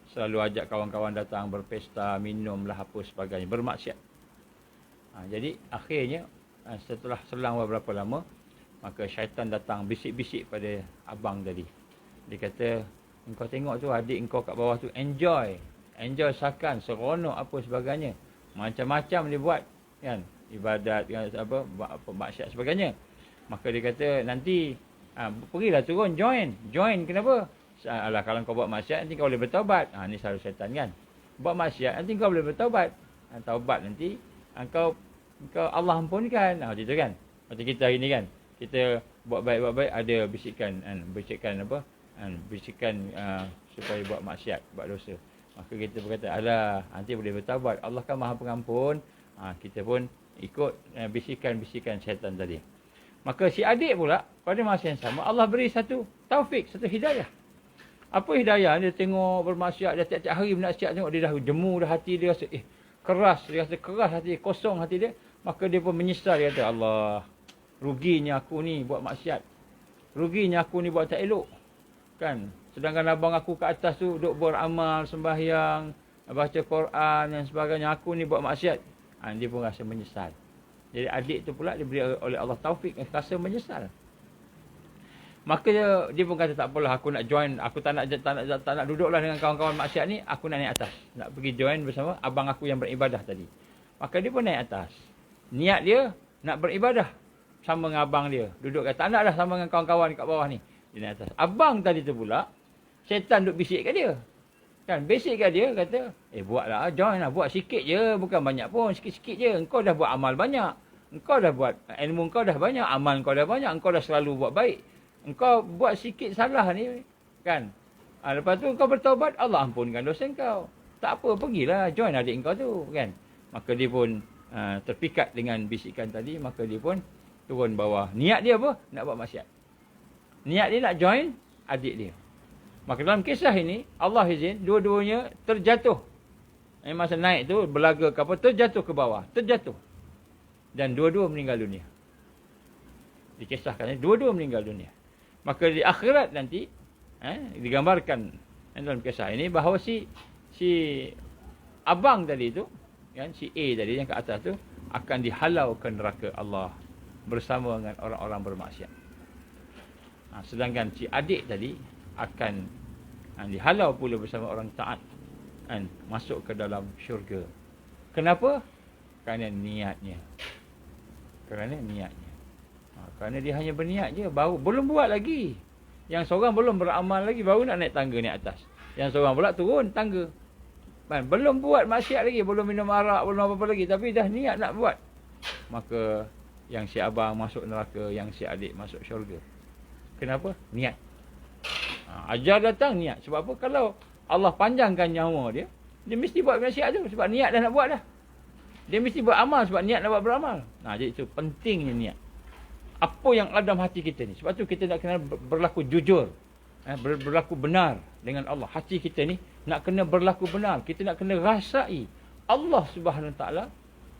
Selalu ajak kawan-kawan datang berpesta, minum lah apa sebagainya, bermaksiat. Jadi akhirnya setelah selang beberapa lama, maka syaitan datang bisik-bisik pada abang tadi. Dia kata, engkau tengok tu adik engkau kat bawah tu enjoy sakan, seronok apa sebagainya. Macam-macam dia buat, kan? Ibadat, apa maksiat sebagainya. Maka dia kata, nanti pergilah turun, join kenapa? Alah, kalau kau buat maksiat nanti kau boleh bertaubat. Ni selalu syaitan, kan? Buat maksiat nanti kau boleh bertaubat. Taubat nanti kau Allah ampunkan. Macam tu, kan? Macam kita hari ni, kan? Kita buat baik ada bisikan supaya buat maksiat, buat dosa. Maka kita berkata, alah, nanti boleh bertaubat, Allah kan Maha Pengampun. Kita pun ikut bisikan-bisikan syaitan tadi. Maka si adik pula pada masa yang sama Allah beri satu taufik, satu hidayah. Apa hidayah? Dia tengok bermaksiat, dia tiap-tiap hari bermaksiat, tengok dia dah jemu dah hati dia, rasa dia rasa keras hati, kosong hati dia. Maka dia pun menyesal, dia kata, Allah, ruginya aku ni buat maksiat. Ruginya aku ni buat tak elok. Kan? Sedangkan abang aku kat atas tu duk beramal, sembahyang, baca Quran dan sebagainya, aku ni buat maksiat. Dia pun rasa menyesal. Jadi adik tu pula diberi oleh Allah taufik rasa menyesal. Maka dia pun kata tak apalah, aku nak join, aku tak nak duduklah dengan kawan-kawan maksiat ni, aku nak naik atas. Nak pergi join bersama abang aku yang beribadah tadi. Maka dia pun naik atas. Niat dia nak beribadah sama dengan abang dia. Duduk kata, tak nak dah sama dengan kawan-kawan kat bawah ni. Dia naik atas. Abang tadi tu pula, syaitan duk bisik kat dia. Kan, bisik kat dia, kata, buatlah, join lah, buat sikit je, bukan banyak pun, sikit-sikit je. Engkau dah buat amal banyak. Engkau dah buat, ilmu engkau dah banyak, amal engkau dah banyak, engkau dah selalu buat baik. Engkau buat sikit salah ni, kan. Lepas tu engkau bertaubat, Allah ampunkan dosa engkau. Tak apa, pergilah, join adik engkau tu, kan. Maka dia pun terpikat dengan bisikan tadi, maka dia pun turun bawah. Niat dia apa? Nak buat maksiat. Niat dia nak join adik dia. Maka dalam kisah ini, Allah izin, dua-duanya terjatuh. Masa naik tu, belaga ke apa, terjatuh ke bawah. Terjatuh. Dan dua-dua meninggal dunia. Dikisahkan, dua-dua meninggal dunia. Maka di akhirat nanti, digambarkan dalam kisah ini, bahawa si abang tadi tu, kan, si A tadi yang ke atas tu, akan dihalau ke neraka Allah bersama dengan orang-orang bermaksiat. Sedangkan si adik tadi akan dihalau pula bersama orang taat, masuk ke dalam syurga. Kenapa? Kerana niatnya. Kerana dia hanya berniat je, baru belum buat lagi. Yang seorang belum beramal lagi, baru nak naik tangga naik atas. Yang seorang pula turun tangga. Belum buat maksiat lagi, belum minum arak, belum apa-apa lagi, tapi dah niat nak buat. Maka yang si abang masuk neraka, yang si adik masuk syurga. Kenapa? Niat. Ajar datang niat. Sebab apa? Kalau Allah panjangkan nyawa dia, dia mesti buat maksiat tu sebab niat dah nak buat dah. Dia mesti buat amal sebab niat nak buat beramal. Jadi itu pentingnya niat. Apa yang ada dalam hati kita ni. Sebab tu kita nak kena berlaku jujur. Berlaku benar dengan Allah. Hati kita ni nak kena berlaku benar. Kita nak kena rasai Allah Subhanahu Wa Taala,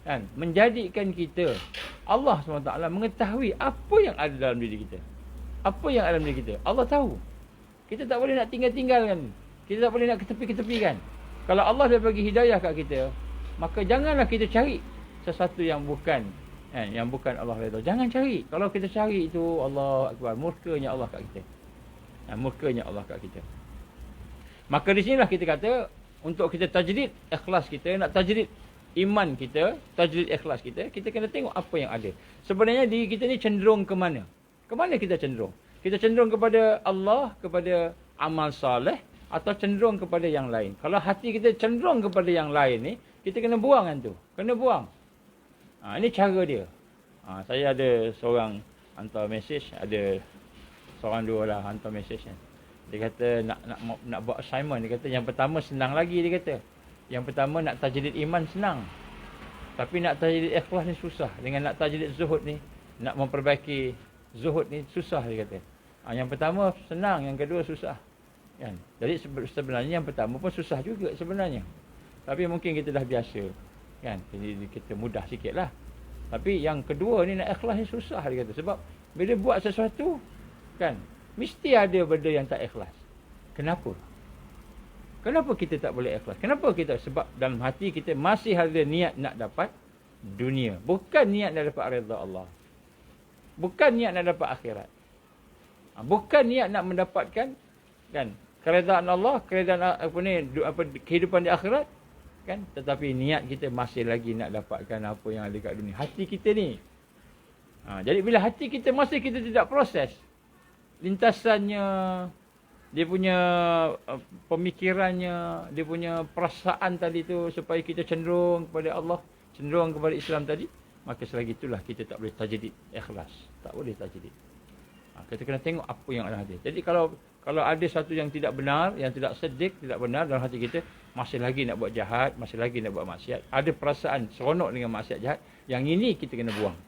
kan, menjadikan kita, Allah Subhanahu Wa Taala mengetahui apa yang ada dalam diri kita. Apa yang ada dalam diri kita. Allah tahu. Kita tak boleh nak tinggal-tinggalkan. Kita tak boleh nak ketepi-ketepikan. Kalau Allah dah bagi hidayah kat kita, maka janganlah kita cari sesuatu yang bukan Allah redha. Jangan cari. Kalau kita cari itu, Allah Akbar, murkanya Allah kat kita. Murkanya Allah kat kita. Maka di sinilah kita kata, untuk kita tajdid ikhlas kita, nak tajdid iman kita, tajdid ikhlas kita, kita kena tengok apa yang ada. Sebenarnya diri kita ni cenderung ke mana? Ke mana kita cenderung? Kita cenderung kepada Allah, kepada amal soleh, atau cenderung kepada yang lain. Kalau hati kita cenderung kepada yang lain ni, kita kena buang kan tu. Kena buang. Ini cara dia. Saya ada seorang hantar mesej, ada seorang dua lah hantar mesej kan. Dia kata nak buat assignment. Dia kata yang pertama senang lagi, dia kata. Yang pertama nak tajdid iman senang. Tapi nak tajdid ikhlas ni susah. Dengan nak tajdid zuhud ni, nak memperbaiki zuhud ni susah, dia kata. Yang pertama senang, yang kedua susah. Kan? Jadi sebenarnya yang pertama pun susah juga sebenarnya. Tapi mungkin kita dah biasa. Kan? Jadi kita mudah sikit lah. Tapi yang kedua ni nak ikhlas ni susah, dia kata. Sebab bila buat sesuatu, kan, mesti ada benda yang tak ikhlas. Kenapa? Kenapa kita tak boleh ikhlas? Kenapa kita? Sebab dalam hati kita masih ada niat nak dapat dunia. Bukan niat nak dapat redha Allah. Bukan niat nak dapat akhirat. Bukan niat nak mendapatkan, kan, keredaan Allah, keredaan kehidupan di akhirat, kan? Tetapi niat kita masih lagi nak dapatkan apa yang ada kat dunia. Hati kita ni. Jadi bila hati kita masih kita tidak proses lintasannya, dia punya pemikirannya, dia punya perasaan tadi tu supaya kita cenderung kepada Allah, cenderung kepada Islam tadi, maka selagi itulah kita tak boleh tajdid ikhlas. Tak boleh tajdid. Kita kena tengok apa yang ada. Jadi kalau ada satu yang tidak benar, yang tidak sedik, tidak benar dalam hati kita, masih lagi nak buat jahat, masih lagi nak buat maksiat, ada perasaan seronok dengan maksiat jahat, yang ini kita kena buang.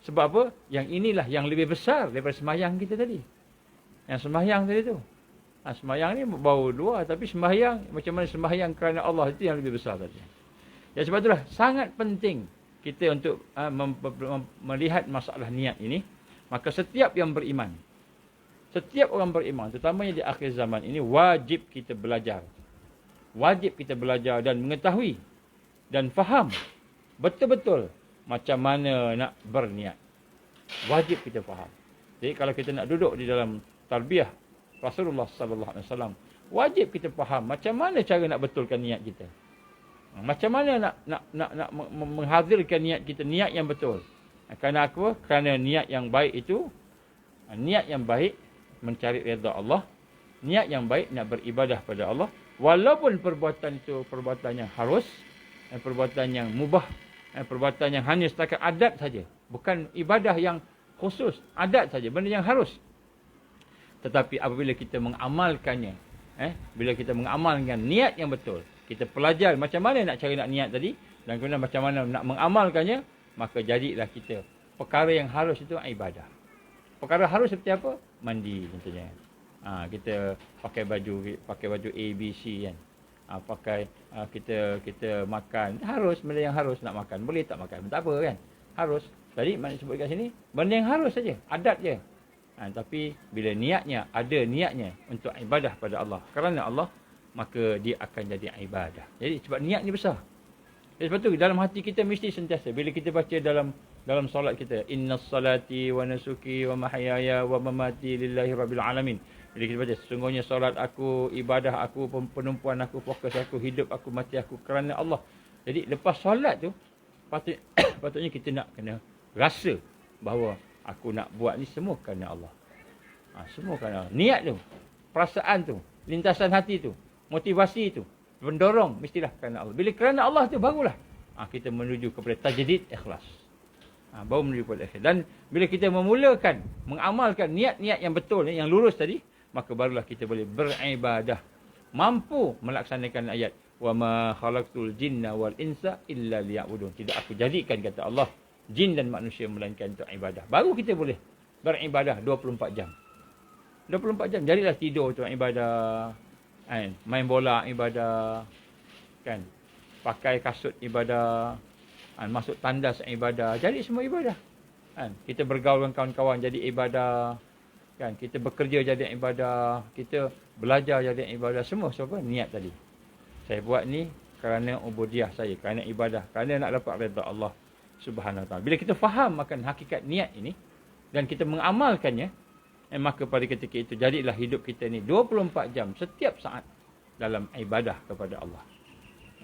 Sebab apa? Yang inilah yang lebih besar daripada sembahyang kita tadi. Yang sembahyang tadi tu. Sembahyang ni baru dua, tapi sembahyang, macam mana sembahyang kerana Allah, itu yang lebih besar tadi. Ya, sebab itulah sangat penting kita untuk melihat masalah niat ini. Maka setiap yang beriman, setiap orang beriman, terutamanya di akhir zaman ini, wajib kita belajar wajib kita belajar dan mengetahui dan faham betul-betul macam mana nak berniat. Wajib kita faham. Jadi kalau kita nak duduk di dalam tarbiyah Rasulullah sallallahu alaihi wasallam, wajib kita faham macam mana cara nak betulkan niat kita. Macam mana nak menghadirkan niat kita, niat yang betul. Kerana apa? Kerana niat yang baik itu, niat yang baik mencari redha Allah, niat yang baik nak beribadah pada Allah, walaupun perbuatan itu perbuatan yang harus, perbuatan yang mubah, perbuatan yang hanya setakat adat saja, bukan ibadah yang khusus, adat saja, benda yang harus. Tetapi apabila kita mengamalkannya, bila kita mengamalkan niat yang betul, kita pelajar macam mana nak cara nak niat tadi, dan kemudian macam mana nak mengamalkannya, maka jadilah kita perkara yang harus itu ibadah. Perkara harus seperti apa? Mandi contohnya. Kita pakai baju A, B, C kan. Kita makan, harus, benda yang harus nak makan. Boleh tak makan, tak apa kan. Harus. Tadi mana sebut kat sini, benda yang harus saja, adat je. Tapi bila niatnya, ada niatnya untuk ibadah pada Allah, kerana Allah, maka dia akan jadi ibadah. Jadi sebab niat ni besar. Jadi sebab tu dalam hati kita mesti sentiasa bila kita baca dalam solat kita, innas salati wa nusuki wa mahyaya wa mamati lillahi rabbil alamin. Bila kita baca sesungguhnya solat aku, ibadah aku, penumpuan aku, fokus aku, hidup aku, mati aku kerana Allah. Jadi lepas solat tu patutnya kita nak kena rasa bahawa aku nak buat ni semua kerana Allah. Semua kerana Allah. Niat tu, perasaan tu, lintasan hati tu, motivasi tu, pendorong mestilah kerana Allah. Bila kerana Allah tu barulah kita menuju kepada tajdid ikhlas. Baru menuju kepada ikhlas. Dan bila kita memulakan mengamalkan niat-niat yang betul, yang lurus tadi, maka barulah kita boleh beribadah, mampu melaksanakan ayat wa ma khalaqtul jinna wal insa illa liya'budun. Tidak aku jadikan, kata Allah, jin dan manusia melainkan untuk ibadah. Baru kita boleh beribadah 24 jam. 24 jam. Jadilah tidur untuk ibadah, main bola ibadah, kan, pakai kasut ibadah, masuk tandas ibadah, jadi semua ibadah. Kita bergaul dengan kawan-kawan jadi ibadah, kan, kita bekerja jadi ibadah, kita belajar jadi ibadah, semua sebab niat tadi. Saya buat ni kerana ubudiah saya, kerana ibadah, kerana nak dapat redha Allah Subhanahu Wa Taala. Bila kita faham akan hakikat niat ini dan kita mengamalkannya, maka pada ketika itu jadilah hidup kita ni 24 jam setiap saat dalam ibadah kepada Allah.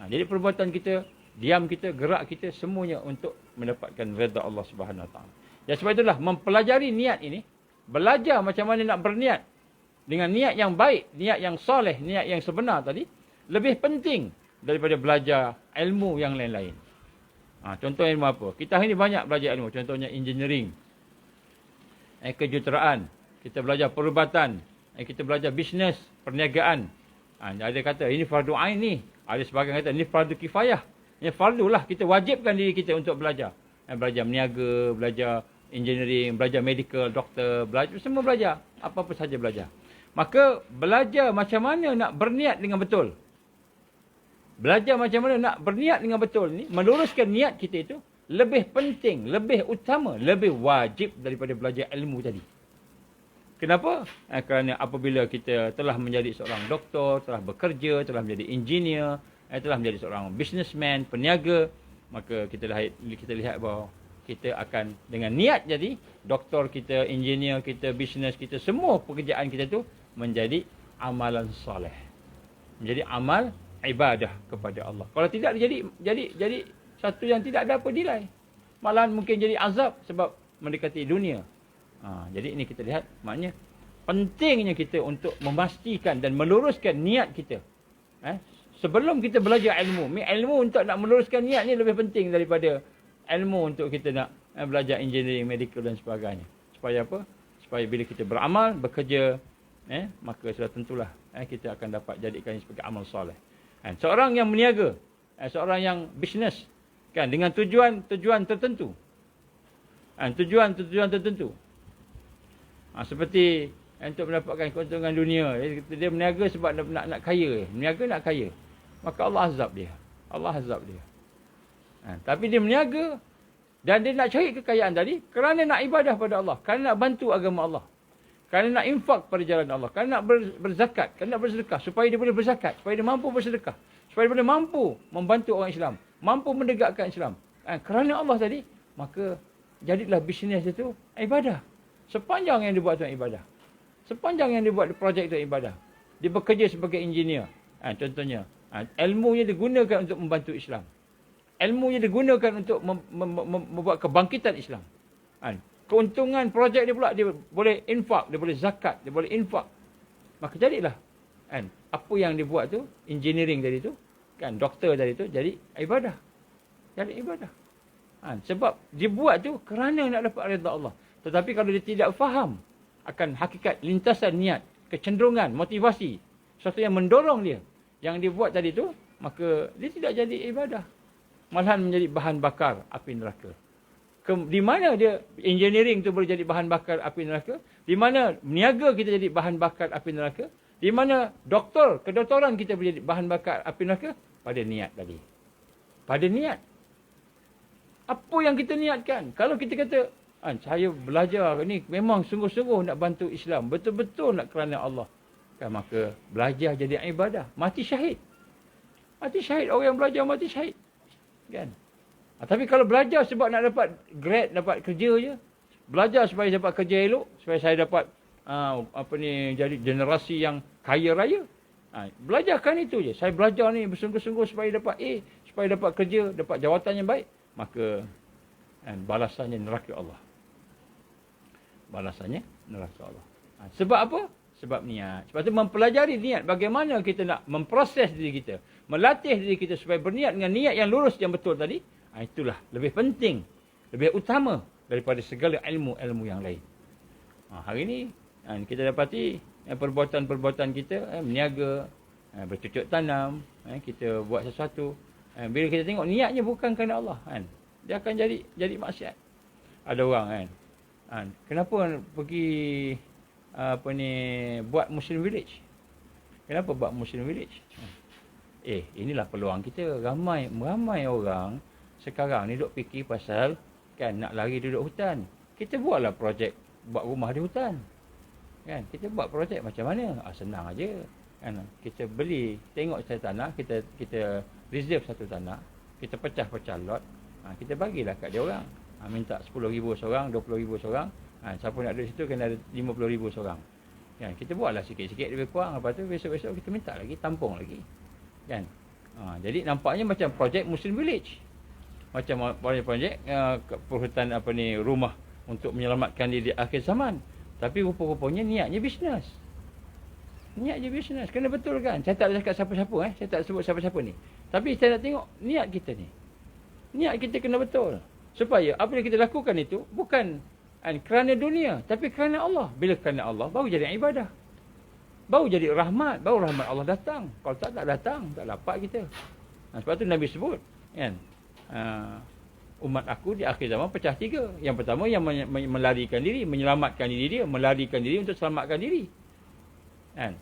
Jadi perbuatan kita, diam kita, gerak kita, semuanya untuk mendapatkan redha Allah Subhanahu Wa Taala. Ya, sebab itulah mempelajari niat ini, belajar macam mana nak berniat dengan niat yang baik, niat yang soleh, niat yang sebenar tadi, lebih penting daripada belajar ilmu yang lain-lain. Contoh ilmu apa? Kita hari ini banyak belajar ilmu. Contohnya engineering, kejuruteraan, kita belajar perubatan, kita belajar bisnes, perniagaan. Ada kata ini fardu ain ni. Ada sebahagian kata ini fardu kifayah. Ini fardu lah, kita wajibkan diri kita untuk belajar. Belajar meniaga, belajar engineering, belajar medical, doktor, belajar, semua belajar. Apa-apa saja belajar. Maka belajar macam mana nak berniat dengan betul. Belajar macam mana nak berniat dengan betul ni, meluruskan niat kita itu lebih penting, lebih utama, lebih wajib daripada belajar ilmu tadi. Kenapa? Kerana apabila kita telah menjadi seorang doktor, telah bekerja, telah menjadi engineer, telah menjadi seorang businessman, peniaga, maka kita lihat bahawa kita akan dengan niat jadi doktor kita, engineer kita, bisnes kita, semua pekerjaan kita tu menjadi amalan soleh, menjadi amal ibadah kepada Allah. Kalau tidak jadi satu yang tidak ada apa nilai, malahan mungkin jadi azab sebab mendekati dunia. Jadi ini kita lihat maknanya pentingnya kita untuk memastikan dan meluruskan niat kita. Sebelum kita belajar ilmu, ilmu untuk nak meluruskan niat ni lebih penting daripada ilmu untuk kita nak belajar engineering, medical dan sebagainya. Supaya apa? Supaya bila kita beramal, bekerja, maka sudah tentulah kita akan dapat jadikan sebagai amal soleh. Seorang yang meniaga, seorang yang bisnes, kan, dengan tujuan tertentu. Tujuan tertentu. Seperti untuk mendapatkan keuntungan dunia. Dia meniaga sebab nak kaya. Meniaga nak kaya. Maka Allah azab dia. Tapi dia meniaga dan dia nak cari kekayaan tadi kerana nak ibadah pada Allah, kerana nak bantu agama Allah. kerana nak infak pada jalan Allah, kerana nak berzakat, kerana nak bersedekah, supaya dia boleh berzakat, supaya dia mampu bersedekah, supaya dia boleh mampu membantu orang Islam, mampu menegakkan Islam. Kerana Allah tadi, maka jadilah bisnes itu ibadah. Sepanjang yang dibuat itu ibadah. Sepanjang yang dibuat projek itu ibadah. Dia bekerja sebagai engineer. Contohnya, ilmunya digunakan untuk membantu Islam. Ilmunya digunakan untuk membuat kebangkitan Islam. Keuntungan projek dia pula, dia boleh infak, dia boleh zakat, dia boleh infak. Maka jadilah. Apa yang dia buat tu, engineering tadi tu, doktor tadi tu, jadi ibadah. Jadi ibadah. Sebab dia buat tu kerana nak dapat redha Allah. Tetapi kalau dia tidak faham akan hakikat lintasan niat, kecenderungan, motivasi, sesuatu yang mendorong dia, yang dia buat tadi tu, maka dia tidak jadi ibadah. Malahan menjadi bahan bakar api neraka. Di mana dia engineering tu boleh jadi bahan bakar api neraka? Di mana niaga kita jadi bahan bakar api neraka? Di mana kedoktoran kita boleh jadi bahan bakar api neraka? Pada niat tadi. Pada niat. Apa yang kita niatkan? Kalau kita kata, saya belajar ni memang sungguh-sungguh nak bantu Islam, betul-betul nak kerana Allah, maka belajar jadi ibadah. Mati syahid. Mati syahid. Orang yang belajar mati syahid. Kan? Tapi kalau belajar sebab nak dapat grade, dapat kerja je, belajar supaya dapat kerja elok, supaya saya dapat jadi generasi yang kaya raya, belajarkan itu je. Saya belajar ni bersungguh-sungguh supaya dapat A, supaya dapat kerja, dapat jawatan yang baik, maka balasannya neraka Allah. Balasannya neraka Allah. Sebab apa? Sebab niat. Sebab itu mempelajari niat. Bagaimana kita nak memproses diri kita, melatih diri kita supaya berniat dengan niat yang lurus, yang betul tadi. Itulah lebih penting, lebih utama daripada segala ilmu-ilmu yang lain. Hari ini kita dapati perbuatan-perbuatan kita, meniaga, bercucuk tanam, kita buat sesuatu. Bila kita tengok niatnya bukan kerana Allah, dia akan jadi maksiat. Ada orang kenapa pergi buat Muslim Village? Kenapa buat Muslim Village? Inilah peluang kita. Ramai orang sekarang ni duk fikir pasal nak lari duduk hutan. Kita buatlah projek buat rumah di hutan. Kita buat projek macam mana? Senang aja. Kita beli, tengok satu tanah, kita reserve satu tanah, kita pecah-pecah lot, kita bagilah kat dia orang. Minta 10,000 seorang, 20,000 seorang. Siapa nak duduk situ kena ada 50,000 seorang. Kita buatlah sikit-sikit lebih kurang, lepas tu besok-besok kita minta lagi, tampung lagi. Jadi nampaknya macam projek Muslim Village. Macam projek perhutan rumah untuk menyelamatkan diri di akhir zaman. Tapi rupa-rupanya niatnya bisnes. Niatnya bisnes. Kena betul kan? Saya tak cakap siapa-siapa. Saya tak sebut siapa-siapa ni. Tapi saya nak tengok niat kita ni. Niat kita kena betul. Supaya apa yang kita lakukan itu bukan kerana dunia, tapi kerana Allah. Bila kerana Allah, baru jadi ibadah. Baru jadi rahmat. Baru rahmat Allah datang. Kalau tak datang, tak dapat kita. Sebab tu Nabi sebut. Umat aku di akhir zaman pecah 3. Yang pertama yang melarikan diri, menyelamatkan diri dia, melarikan diri untuk selamatkan diri.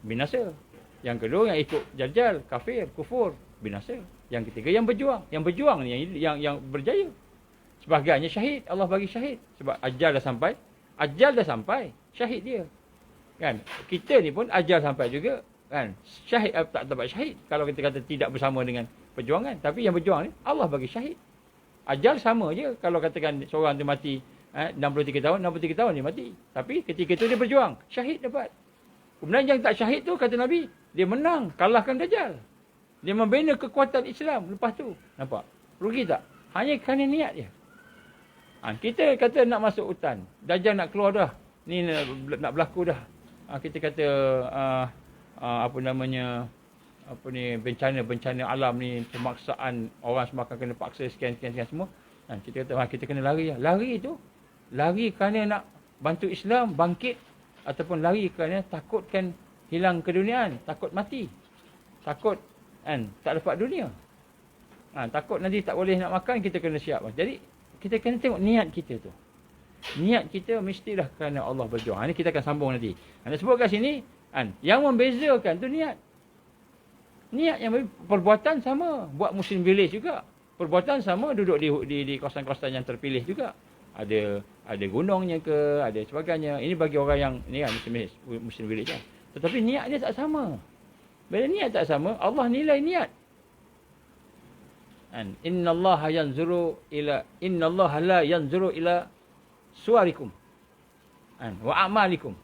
Binasa. Yang kedua yang ikut jajal, kafir, kufur, binasa. Yang ketiga yang berjuang. Yang berjuang ni yang berjaya. Sebahagiannya syahid, Allah bagi syahid. Sebab ajal dah sampai. Ajal dah sampai, syahid dia. Kita ni pun ajal sampai juga. Syahid tak dapat syahid kalau kita kata tidak bersama dengan perjuangan. Tapi yang berjuang ni Allah bagi syahid. Ajal sama je. Kalau katakan seorang tu mati 63 tahun, 63 tahun dia mati. Tapi ketika itu dia berjuang, syahid dapat. Kemudian yang tak syahid tu kata Nabi, dia menang, kalahkan Dajjal. Dia membina kekuatan Islam lepas tu. Nampak? Rugi tak? Hanya kerana niat dia. Kita kata nak masuk hutan, Dajjal nak keluar dah. Ni nak berlaku dah. Kita kata bencana alam ni, pemaksaan orang semua akan kena paksa sekian semua. Kita kata kita kena lari lah. Lari kerana nak bantu Islam bangkit, ataupun lari kerana takutkan hilang keduniaan, takut mati, takut tak dapat dunia, takut nanti tak boleh nak makan, kita kena siap. Jadi kita kena tengok niat kita tu. Niat kita mestilah kerana Allah berjuang. Ini kita akan sambung nanti. Anda sebut kat sini, yang membezakan tu niat. Niat yang perbuatan sama, buat Muslim Village juga. Perbuatan sama, duduk di kawasan-kawasan yang terpilih juga. ada gunungnya ke, ada sebagainya. Ini bagi orang yang ni kan Muslim village kan. Tetapi niat dia tak sama. Bila niat tak sama, Allah nilai niat. Kan? Innallaha la yanzuru ila suwarikum. Kan? Wa a'malikum.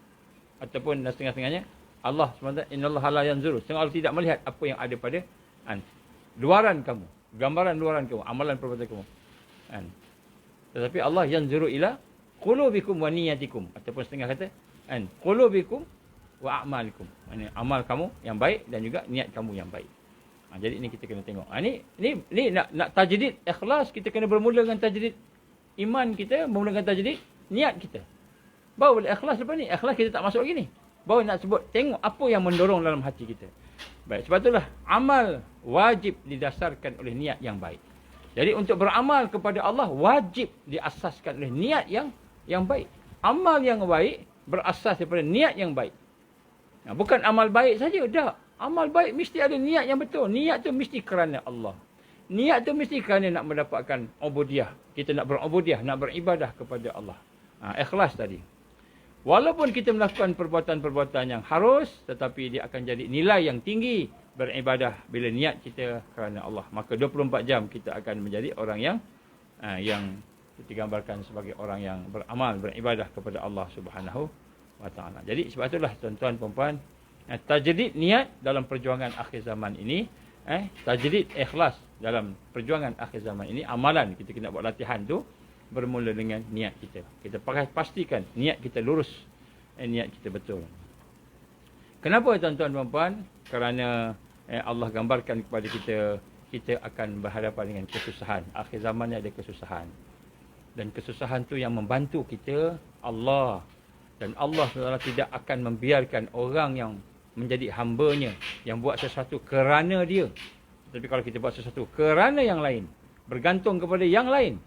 Ataupun setengah-setengahnya Allah SWT innallaha la yanzuru. Setengah Allah tidak melihat apa yang ada pada luaran kamu, gambaran luaran kamu, amalan perbuatan kamu. Kan? Tetapi Allah yanzuru ila qulubikum wa niyatikum. Ataupun setengah kata qulubikum wa a'malikum. Ini amal kamu yang baik dan juga niat kamu yang baik. Jadi ini kita kena tengok. Ini nak tajdid ikhlas, kita kena bermula dengan tajdid iman kita, bermula dengan tajdid niat kita. Baru boleh ikhlas lepas ni. Ikhlas kita tak masuk lagi ni. Baru nak sebut tengok apa yang mendorong dalam hati kita. Baik, sebab itulah amal wajib didasarkan oleh niat yang baik. Jadi untuk beramal kepada Allah wajib diasaskan oleh niat yang baik. Amal yang baik berasas daripada niat yang baik. Bukan amal baik saja, dah. Amal baik mesti ada niat yang betul. Niat tu mesti kerana Allah. Niat tu mesti kerana nak mendapatkan ubudiyah. Kita nak berubudiyah, nak beribadah kepada Allah. Ikhlas tadi. Walaupun kita melakukan perbuatan-perbuatan yang harus, tetapi dia akan jadi nilai yang tinggi beribadah bila niat kita kerana Allah. Maka 24 jam kita akan menjadi orang yang kita gambarkan sebagai orang yang beramal, beribadah kepada Allah Subhanahu wa Ta'ala. Jadi sebab itulah tuan-tuan puan-puan, tajdid niat dalam perjuangan akhir zaman ini, tajdid ikhlas dalam perjuangan akhir zaman ini, amalan kita kena buat latihan tu bermula dengan niat kita. Kita pastikan niat kita lurus, niat kita betul. Kenapa tuan-tuan puan-puan? Kerana Allah gambarkan kepada kita akan berhadapan dengan kesusahan. Akhir zaman ni ada kesusahan. Dan kesusahan tu yang membantu kita Allah. Dan Allah tidak akan membiarkan orang yang menjadi hamba-Nya, yang buat sesuatu kerana dia. Tapi kalau kita buat sesuatu kerana yang lain, bergantung kepada yang lain,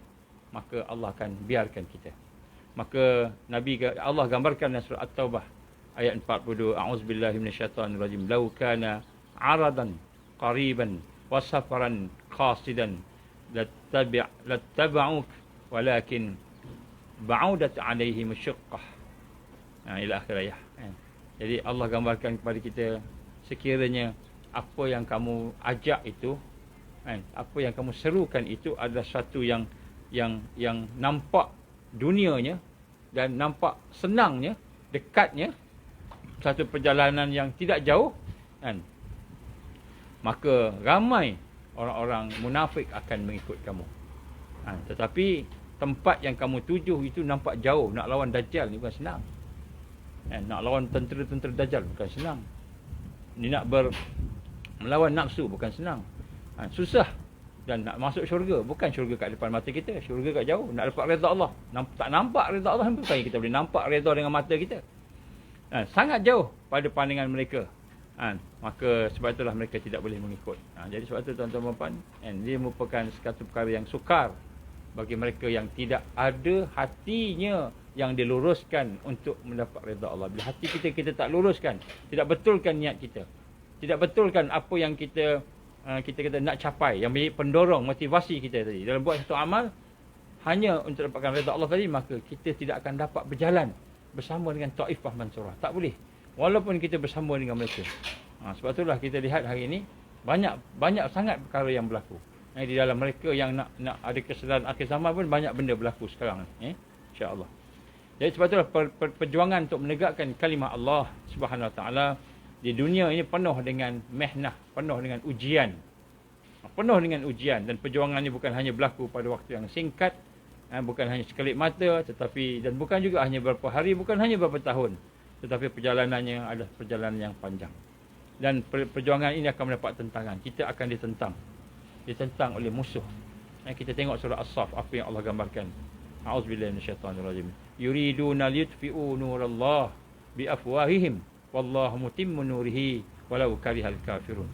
maka Allah akan biarkan kita. Maka Allah gambarkan dalam surah At-Taubah ayat 42, a'udzubillahi minasyaitonirrajim, law kana 'aradan qariban wa safaran qasidan lattaba'uk walakin ba'udat 'alaihim asy-syaqqah. Ila akhir ayat. Jadi Allah gambarkan kepada kita, sekiranya apa yang kamu ajak itu, apa yang kamu serukan itu adalah satu yang nampak dunianya dan nampak senangnya, dekatnya, satu perjalanan yang tidak jauh, maka ramai orang-orang munafik akan mengikut kamu. Tetapi tempat yang kamu tuju itu nampak jauh. Nak lawan Dajjal ni bukan senang. Nak lawan tentera-tentera Dajjal bukan senang. Ni nak melawan nafsu bukan senang. Susah. Dan nak masuk syurga, bukan syurga kat depan mata kita, syurga kat jauh. Nak dapat redha Allah, tak nampak redha Allah, bukan kita boleh nampak redha dengan mata kita. Sangat jauh pada pandangan mereka. Maka sebab itulah mereka tidak boleh mengikut. Jadi sebab itu tuan-tuan puan-puan, dia merupakan satu perkara yang sukar bagi mereka yang tidak ada hatinya yang diluruskan untuk mendapat redha Allah. Bila hati kita tak luruskan, tidak betulkan niat kita, tidak betulkan apa yang kita kata nak capai, yang menjadi pendorong motivasi kita tadi dalam buat satu amal hanya untuk dapatkan redha Allah tadi, maka kita tidak akan dapat berjalan bersama dengan Taifah Mansurah. Tak boleh, walaupun kita bersama dengan mereka. Sebab itulah kita lihat hari ini banyak sangat perkara yang berlaku. Di dalam mereka yang nak ada kesedaran akhir zaman pun banyak benda berlaku sekarang, insya-Allah. Jadi sebab itulah perjuangan untuk menegakkan kalimah Allah Subhanahu Wa Taala di dunia ini penuh dengan mehnah, penuh dengan ujian. Penuh dengan ujian, dan perjuangan ini bukan hanya berlaku pada waktu yang singkat, bukan hanya sekelip mata, dan bukan juga hanya beberapa hari, bukan hanya beberapa tahun, tetapi perjalanannya adalah perjalanan yang panjang. Dan perjuangan ini akan mendapat tentangan. Kita akan ditentang oleh musuh. Kita tengok surah As-Saff, apa yang Allah gambarkan. A'udzubillahi minasyaitonirrajim. Yuriduna liyutfi'u nurallah biafwahihim wallahu mutimmu nurihi walau karihal kafirun.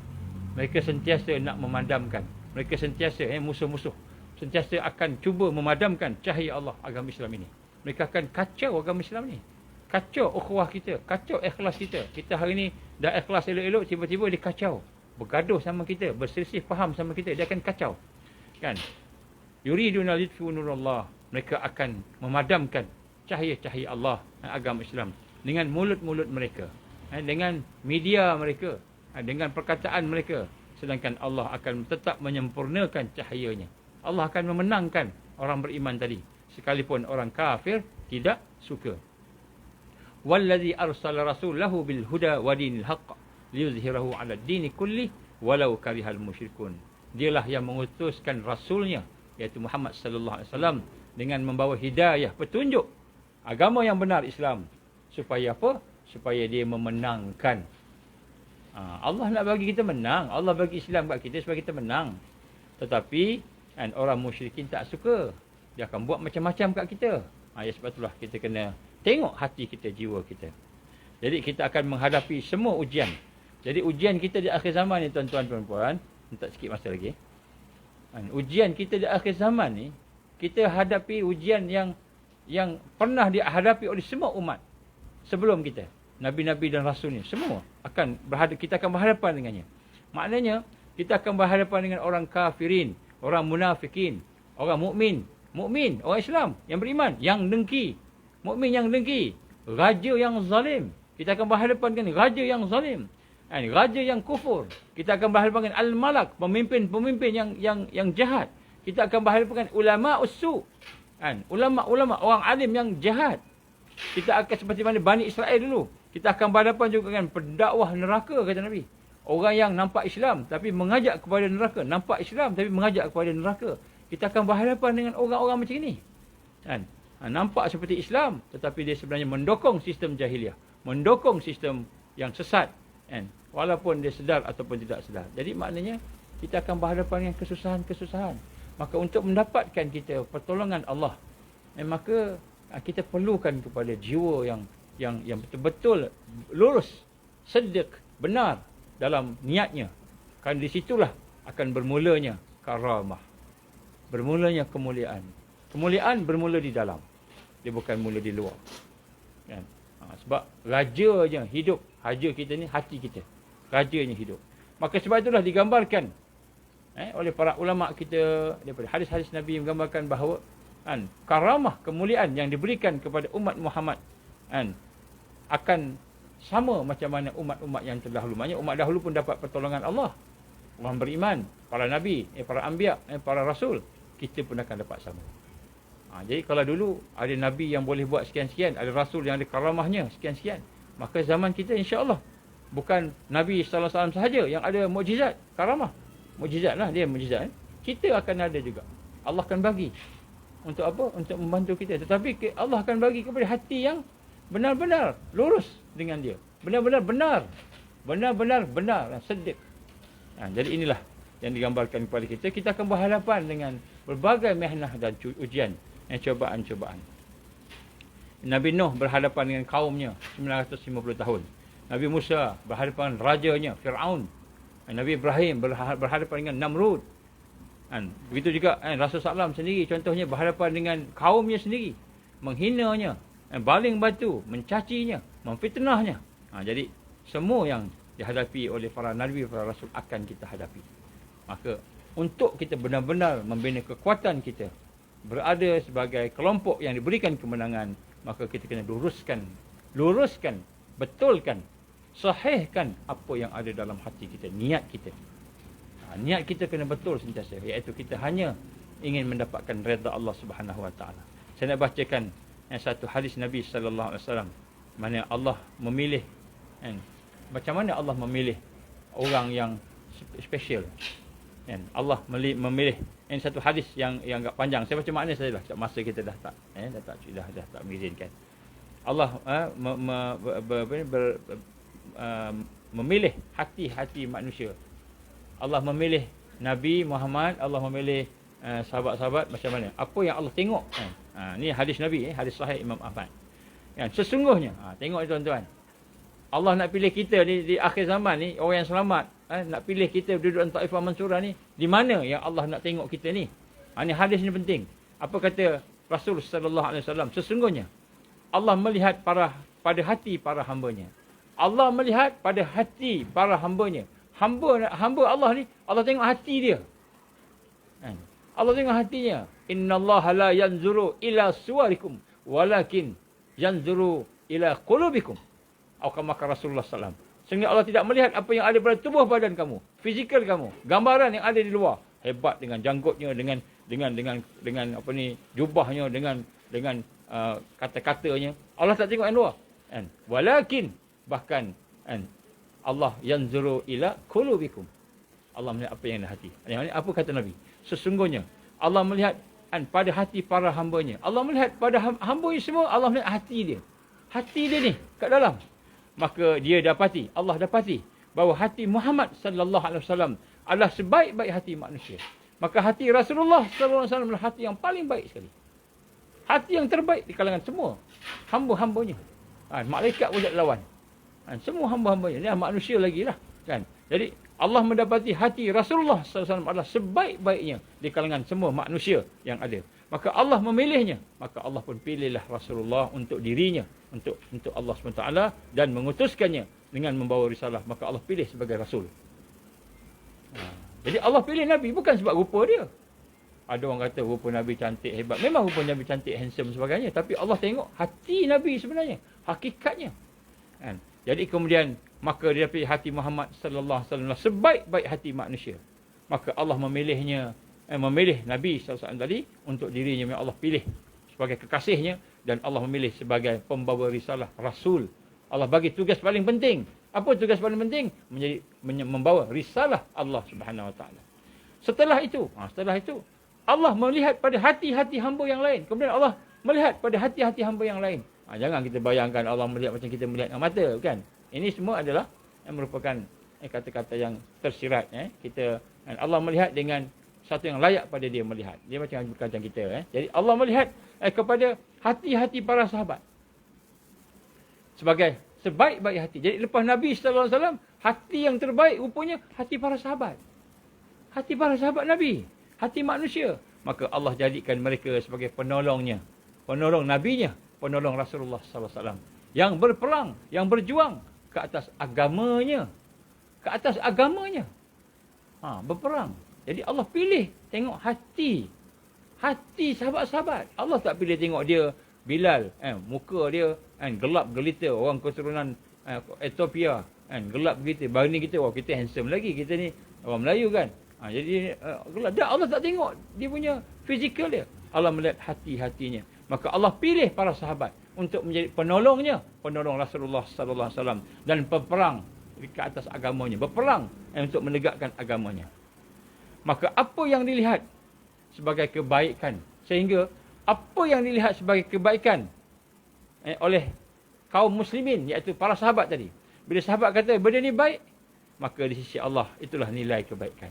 Mereka sentiasa nak memadamkan. Mereka sentiasa, musuh-musuh sentiasa akan cuba memadamkan cahaya Allah, agama Islam ini. Mereka akan kacau agama Islam ini. Kacau ukhuwah kita, kacau ikhlas kita. Kita hari ini dah ikhlas elok-elok, tiba-tiba dia kacau. Bergaduh sama kita, berselisih faham sama kita, dia akan kacau. Kan? Yuriduna liyutfi'u nurallah mereka akan memadamkan cahaya-cahaya Allah, agama Islam, dengan mulut-mulut mereka, dengan media mereka, dengan perkataan mereka. Sedangkan Allah akan tetap menyempurnakan cahayanya. Allah akan memenangkan orang beriman tadi, sekalipun orang kafir tidak suka. Wallazi arsala rasulahu bil huda wa dinil haqq liyuzhirahu 'ala ad-dini kulli walau karihal musyrikun. Dialah yang mengutuskan rasulnya, iaitu Muhammad sallallahu alaihi wasallam, dengan membawa hidayah, petunjuk agama yang benar, Islam. Supaya apa? Supaya dia memenangkan. Allah nak bagi kita menang. Allah bagi Islam kat kita supaya kita menang. Tetapi orang musyrikin tak suka. Dia akan buat macam-macam kat kita. Ya, sebab itulah kita kena tengok hati kita, jiwa kita. Jadi kita akan menghadapi semua ujian. Jadi ujian kita di akhir zaman ni, tuan-tuan dan puan-puan, minta sikit masa lagi. Ujian kita di akhir zaman ni, kita hadapi ujian yang pernah dihadapi oleh semua umat sebelum kita. Nabi-nabi dan rasul ni semua kita akan berhadapan dengannya. Maknanya kita akan berhadapan dengan orang kafirin, orang munafikin, orang mukmin, orang Islam yang beriman, yang dengki, mukmin yang dengki, raja yang zalim. Kita akan berhadapan dengan raja yang zalim, raja yang kufur. Kita akan berhadapan dengan al-malak, pemimpin-pemimpin yang jahat. Kita akan berhadapan dengan ulama ussu, ulama orang alim yang jahat. Kita akan seperti mana Bani Israel dulu. Kita akan berhadapan juga dengan pendakwah neraka, kata Nabi. Orang yang nampak Islam tapi mengajak kepada neraka. Nampak Islam tapi mengajak kepada neraka. Kita akan berhadapan dengan orang-orang macam ini. Nampak seperti Islam tetapi dia sebenarnya mendokong sistem jahiliah. Mendokong sistem yang sesat. Walaupun dia sedar ataupun tidak sedar. Jadi maknanya kita akan berhadapan dengan kesusahan-kesusahan. Maka untuk mendapatkan kita pertolongan Allah, maka kita perlukan kepada jiwa yang betul-betul lurus, sedik, benar dalam niatnya. Kan di situlah akan bermulanya karamah. Bermulanya kemuliaan. Kemuliaan bermula di dalam. Dia bukan mula di luar. Sebab rajanya hidup. Raja kita ni hati kita. Rajanya hidup. Maka sebab itulah digambarkan oleh para ulama kita daripada hadis-hadis Nabi menggambarkan bahawa karamah, kemuliaan yang diberikan kepada umat Muhammad akan sama macam mana umat-umat yang terdahulu. Maksudnya umat dahulu pun dapat pertolongan Allah. Orang beriman, para nabi, para anbiya, para rasul, kita pun akan dapat sama. Jadi kalau dulu ada nabi yang boleh buat sekian-sekian, ada rasul yang ada karamahnya sekian-sekian, maka zaman kita insya-Allah bukan Nabi sallallahu alaihi wasallam sahaja yang ada mukjizat, karamah. Mukjizat lah, dia mukjizat. Kita akan ada juga. Allah akan bagi. Untuk apa? Untuk membantu kita. Tetapi Allah akan bagi kepada hati yang benar-benar lurus dengan dia. Benar-benar benar. Benar-benar benar dan sedik. Jadi inilah yang digambarkan kepada kita. Kita akan berhadapan dengan berbagai mihnah dan ujian, cobaan-cobaan. Nabi Nuh berhadapan dengan kaumnya 950 tahun. Nabi Musa berhadapan dengan rajanya Fir'aun. Nabi Ibrahim berhadapan dengan Namrud. Begitu juga Rasulullah SAW sendiri contohnya berhadapan dengan kaumnya sendiri. Menghinanya, baling batu, mencacinya, memfitnahnya. Jadi semua yang dihadapi oleh para Nabi, para Rasul akan kita hadapi. Maka untuk kita benar-benar membina kekuatan kita, berada sebagai kelompok yang diberikan kemenangan, maka kita kena luruskan, betulkan, sahihkan apa yang ada dalam hati kita, niat kita. Niat kita kena betul sentiasa, iaitu kita hanya ingin mendapatkan redha Allah Subhanahu Wa Taala. Saya nak bacakan satu hadis Nabi sallallahu alaihi wasallam, mana Allah memilih, macam mana Allah memilih orang yang special. Allah memilih satu hadis yang agak panjang. Saya baca makna sajalah, masa kita dah tak mengizinkan. Allah memilih hati-hati manusia. Allah memilih Nabi Muhammad, Allah memilih sahabat-sahabat macam mana? Apa yang Allah tengok? Ni hadis Nabi, hadis sahih Imam Ahmad. Sesungguhnya, tengok tuan-tuan. Allah nak pilih kita di akhir zaman ni, orang yang selamat, nak pilih kita duduk dalam Taifah Mansurah ni, di mana yang Allah nak tengok kita ni? Ni hadis ni penting. Apa kata Rasul sallallahu alaihi wasallam? Sesungguhnya Allah melihat pada hati para hamba-Nya. Allah melihat pada hati para hamba-Nya. Hamba Allah ni, Allah tengok hati dia. Allah tengok hatinya. Innallaha la yanzuru ila suwarikum walakin yanzuru ila qulubikum. Atau kama Rasulullah SAW. Sehingga Allah tidak melihat apa yang ada pada tubuh badan kamu, fizikal kamu, gambaran yang ada di luar. Hebat dengan janggutnya, dengan apa ni, jubahnya, dengan kata-katanya. Allah tak tengok yang luar. Kan? Walakin, bahkan kan, Allah yanzuru ila qulubikum. Allah melihat apa yang ada hati. Apa kata Nabi? Sesungguhnya Allah melihat kan, pada hati para hambanya. Allah melihat pada hamba semua, Allah melihat hati dia. Hati dia ni kat dalam. Maka dia dapati, Allah dapati bahawa hati Muhammad sallallahu alaihi wasallam adalah sebaik-baik hati manusia. Maka hati Rasulullah sallallahu alaihi wasallam adalah hati yang paling baik sekali. Hati yang terbaik di kalangan semua hamba-hambanya. Malaikat pun tak lawan. Semua hamba-hambanya. Dia manusia lagi lah. Kan? Jadi Allah mendapati hati Rasulullah sallallahu alaihi wasallam adalah sebaik-baiknya di kalangan semua manusia yang ada. Maka Allah memilihnya. Maka Allah pun pilihlah Rasulullah untuk dirinya. Untuk Allah SWT dan mengutuskannya dengan membawa risalah. Maka Allah pilih sebagai Rasul. Jadi Allah pilih Nabi bukan sebab rupa dia. Ada orang kata rupa Nabi cantik, hebat. Memang rupa Nabi cantik, handsome sebagainya. Tapi Allah tengok hati Nabi sebenarnya. Hakikatnya. Kan? Jadi kemudian maka dia pilih hati Muhammad sallallahu alaihi wasallam sebaik-baik hati manusia. Maka Allah memilih Nabi sallallahu alaihi wasallam tadi untuk dirinya. Allah pilih sebagai kekasihnya dan Allah memilih sebagai pembawa risalah Rasul. Allah bagi tugas paling penting. Apa tugas paling penting? Membawa risalah Allah Subhanahu Wa Taala. Setelah itu Allah melihat pada hati-hati hamba yang lain. Kemudian Allah melihat pada hati-hati hamba yang lain. Jangan kita bayangkan Allah melihat macam kita melihat dengan mata, kan? Ini semua adalah yang merupakan kata-kata yang tersirat. Allah melihat dengan satu yang layak pada dia melihat. Dia bukan macam kita. Jadi Allah melihat kepada hati-hati para sahabat sebagai sebaik-baik hati. Jadi lepas Nabi sallallahu alaihi wasallam, hati yang terbaik rupanya hati para sahabat. Hati para sahabat Nabi, hati manusia. Maka Allah jadikan mereka sebagai penolongnya, penolong nabinya, penolong Rasulullah sallallahu alaihi wasallam yang berperang, yang berjuang ke atas agamanya. Berperang. Jadi Allah pilih tengok hati sahabat-sahabat. Allah tak pilih tengok dia Bilal, muka dia gelap gelita, orang keturunan Ethiopia, gelap gelita. Baru ni kita handsome lagi, kita ni orang Melayu kan. Jadi gelap. Allah tak tengok dia punya fizikal dia. Allah melihat hati-hatinya. Maka Allah pilih para sahabat untuk menjadi penolongnya, penolong Rasulullah sallallahu alaihi wasallam dan berperang ke atas agamanya, berperang untuk menegakkan agamanya. Maka apa yang dilihat sebagai kebaikan, sehingga apa yang dilihat sebagai kebaikan oleh kaum muslimin, iaitu para sahabat tadi, bila sahabat kata benda ni baik, maka di sisi Allah itulah nilai kebaikan.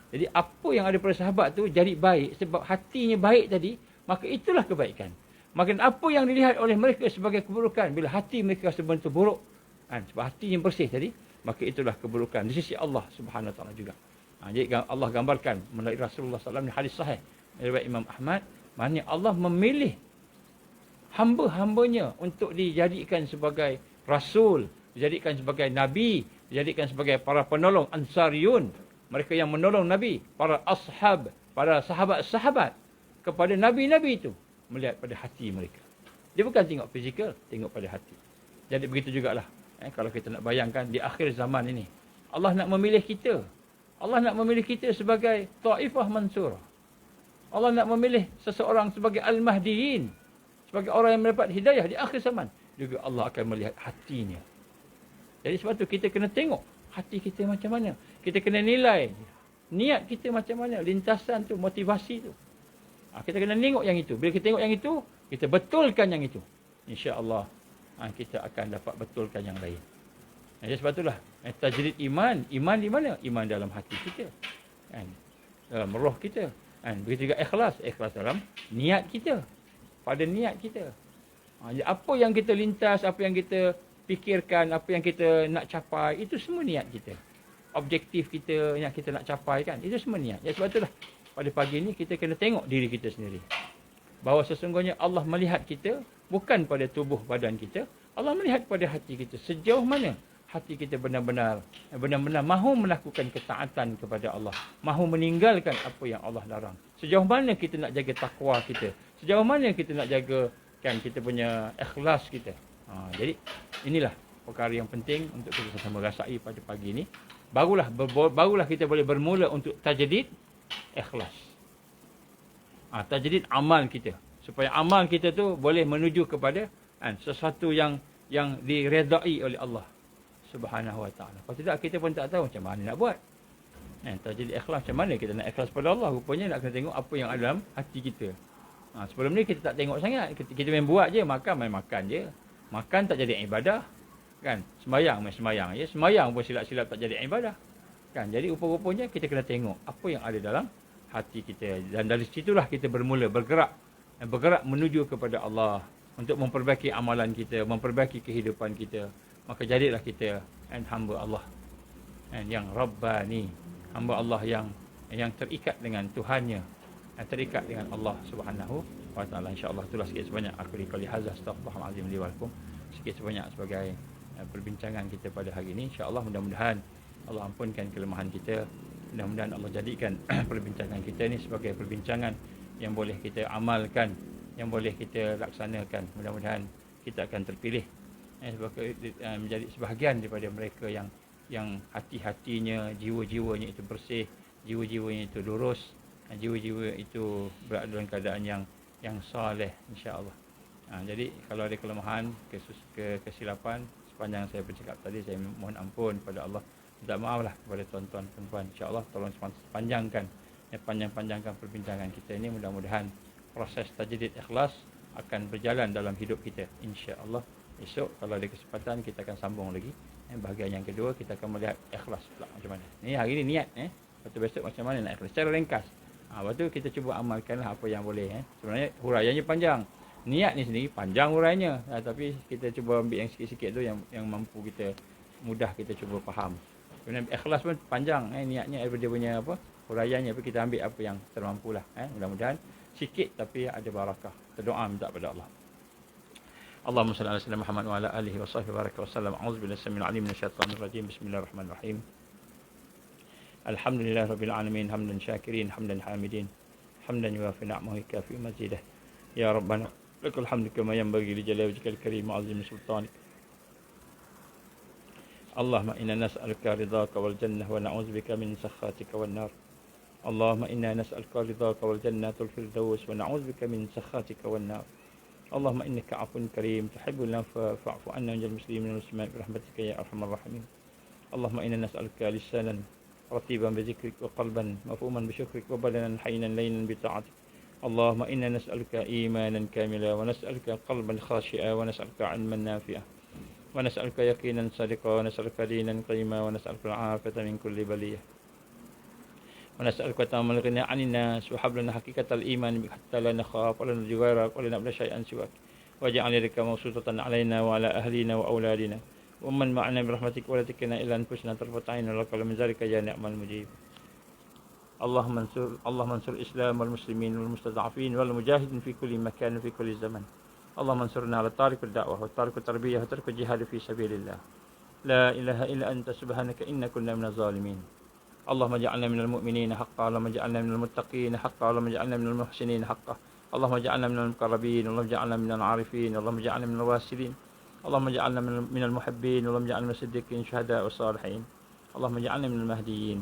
Jadi apa yang ada pada sahabat tu jadi baik sebab hatinya baik tadi, maka itulah kebaikan. Maka apa yang dilihat oleh mereka sebagai keburukan, bila hati mereka sebenarnya buruk, sebab hatinya bersih tadi, maka itulah keburukan di sisi Allah Subhanahu Wa Taala juga. Jadi Allah gambarkan melalui Rasulullah SAW ni hadis sahih riwayat Imam Ahmad, maknanya Allah memilih hamba-hambanya untuk dijadikan sebagai rasul, dijadikan sebagai nabi, dijadikan sebagai para penolong ansariyun, mereka yang menolong Nabi, para ashab, para sahabat-sahabat kepada nabi-nabi itu, melihat pada hati mereka. Dia bukan tengok fizikal, tengok pada hati. Jadi begitu jugalah kalau kita nak bayangkan di akhir zaman ini, Allah nak memilih kita. Allah nak memilih kita sebagai Taifah Mansurah. Allah nak memilih seseorang sebagai Al-Mahdiyin, sebagai orang yang mendapat hidayah di akhir zaman. Juga Allah akan melihat hatinya. Jadi sebab tu kita kena tengok hati kita macam mana. Kita kena nilai niat kita macam mana, lintasan tu, motivasi tu. Kita kena tengok yang itu. Bila kita tengok yang itu, kita betulkan yang itu. InsyaAllah kita akan dapat betulkan yang lain. Jadi sebab itulah tajrid iman. Iman di mana? Iman dalam hati kita, dalam roh kita. Begitu juga ikhlas. Ikhlas dalam niat kita, pada niat kita. Apa yang kita lintas, apa yang kita fikirkan, apa yang kita nak capai, itu semua niat kita. Objektif kita yang kita nak capai kan, itu semua niat. Jadi sebab itulah pada pagi ini kita kena tengok diri kita sendiri. Bahawa sesungguhnya Allah melihat kita bukan pada tubuh badan kita. Allah melihat pada hati kita. Sejauh mana hati kita benar-benar mahu melakukan ketaatan kepada Allah, mahu meninggalkan apa yang Allah larang. Sejauh mana kita nak jaga takwa kita, sejauh mana kita nak jaga kan kita punya ikhlas kita. Jadi inilah perkara yang penting untuk kita sama rasai pada pagi ini. Barulah kita boleh bermula untuk tajdid ikhlas. Tajdid amal kita, supaya amal kita tu boleh menuju kepada sesuatu yang diredai oleh Allah Subhanahu wa taala. Kalau tidak, kita pun tak tahu macam mana nak buat. Tajdid ikhlas, macam mana kita nak ikhlas pada Allah? Rupanya nak kena tengok apa yang ada dalam hati kita. Sebelum ni kita tak tengok sangat. Kita main buat je, main makan je. Makan tak jadi ibadah. Kan? Sembayang je. Sembayang pun silap-silap tak jadi ibadah. Kan? Jadi rupa-rupanya kita kena tengok apa yang ada dalam hati kita. Dan dari situlah kita bermula bergerak menuju kepada Allah untuk memperbaiki amalan kita, memperbaiki kehidupan kita. Maka jadilah kita hamba Allah yang Rabbani, hamba Allah yang terikat dengan Tuhannya, yang terikat dengan Allah Subhanahu wa taala. Insya-Allah itulah sikit sebanyak aku dikali hazah astaghfirullahalazim li wa lakum. Sikit sebanyak sebagai perbincangan kita pada hari ini. Insya-Allah mudah-mudahan Allah ampunkan kelemahan kita. Mudah-mudahan Allah jadikan perbincangan kita ini sebagai perbincangan yang boleh kita amalkan, yang boleh kita laksanakan. Mudah-mudahan kita akan terpilih menjadi sebahagian daripada mereka yang hati-hatinya, jiwa-jiwanya itu bersih, jiwa-jiwanya itu lurus, jiwa-jiwa itu berada dalam keadaan yang soleh, insya-Allah. Jadi kalau ada kelemahan, kesilapan sepanjang saya bercakap tadi, saya mohon ampun pada Allah. Minta maaflah kepada tuan-tuan dan puan. Insya-Allah tolong panjangkan perbincangan kita ini. Mudah-mudahan proses tajdid ikhlas akan berjalan dalam hidup kita, insya-Allah. Esok kalau ada kesempatan kita akan sambung lagi. Bahagian yang kedua kita akan melihat ikhlas pula macam mana. Ni hari ni niat lepas tu besok macam mana nak ikhlas secara ringkas. Lepas tu kita cuba amalkanlah apa yang boleh. Sebenarnya huraiannya panjang. Niat ni sendiri panjang huraiannya. Tapi kita cuba ambil yang sikit-sikit tu yang mampu kita, mudah kita cuba faham. Sebenarnya ikhlas pun panjang niatnya, dia punya huraiannya, tapi kita ambil apa yang termampulah. Mudah-mudahan sikit tapi ada barakah. Kita doa minta pada Allah. Allahumma salli ala sayyidina Muhammad wa ala alihi wa sahbihi baraka wasallam. A'udzubillahi samil alim minasyaitonir rajim. Bismillahirrahmanirrahim. Alhamdulillahirabbil alamin, hamdan syakirin, hamdan hamidin, hamdan yuwafi ni'amahu kafi mazidah. Ya rabbana lakal hamdu kama yanbaghi li jalali wajhikal karim wa 'azimi sultanik. Allahumma inna nas'aluka ridhaka wal jannah wa na'udzubika min sakhatika wan nar. Allahumma inna nas'aluka ridhaka wal jannatul firdaus wa na'udzubika min sakhatika wan nar. Allahumma innaka 'afuwun karim tuhibbul 'afwa fa'fu 'anna wal muslimin wal muslimat bi rahmatika ya arhamar rahimin. Allahumma inna nas'aluka lisanan ratiban bi dzikrik wa qalban mafhuman bi syukrik wa badanan hayyan laynan bi ta'atik. Allahumma inna nas'aluka imanan kamila wa nas'aluka qalban khashi'a wa nas'aluka 'ilman nafi'a wa nas'aluka yaqinan sadiqa wa nas'aluka dinan qayyima wa nas'aluka al-'afata min kulli baliyah. ونسألك تمام الغنى عن الناس وحب لنا حقيقة الإيمان حتى لا نخاف ولا نرجو غيرك ولا نعبد شيئا سواك واجعل يدك مبسوطة علينا وعلى أهلنا وأولادنا ومن معنا برحمتك ولا تكلنا إلى أنفسنا طرفة عين ولك من ذلك يا نعم المجيب. اللهم انصر الإسلام والمسلمين والمستضعفين والمجاهدين في كل مكان وفي كل زمن. اللهم انصرنا على طارق الدعوة وطارق التربية وترك الجهاد في سبيل الله. لا إله إلا أنت سبحانك إنا كنا من الظالمين. اللهم اجعلنا من المؤمنين حقا، اللهم اجعلنا من المتقين حقا، اللهم اجعلنا من المحسنين حقا، اللهم اجعلنا من المقربين، اللهم اجعلنا من العارفين، اللهم اجعلنا من الواسلين، اللهم اجعلنا من المحبين، اللهم اجعلنا من الصديقين شهداء والصالحين، اللهم اجعلنا من المهديين.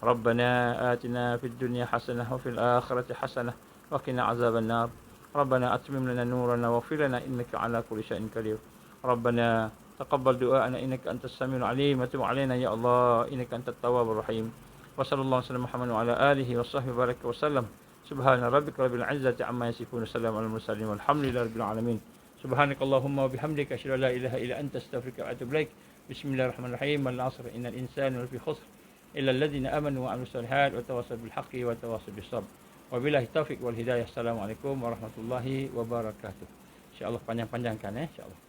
ربنا آتنا في الدنيا حسنة وفي الآخرة حسنة وقنا عذاب النار. ربنا أتمم لنا نورنا واغفر لنا إنك على كل شيء قدير. ربنا تقبل دعاءنا إنك أنت السميع العليم وتب علينا يا الله إنك أنت التواب الرحيم. وصلى الله وسلم محمد وعلى آله وصحبه وبارك وسلم. سبحان ربك رب العزة عما يصفون وسلام على المرسلين والحمد لله رب العالمين. سبحانك اللهم وبحمدك أشهد أن لا إله إلا أنت أستغفرك وأتوب إليك. بسم الله الرحمن الرحيم. والعصر إن الإنسان لفي خسر إلا الذين آمنوا وعملوا الصالحات وتواصوا بالحق وتواصوا بالصبر. وبالله التوفيق والهداية. السلام عليكم warahmatullahi wabarakatuh. InsyaAllah panjang-panjangkan InsyaAllah.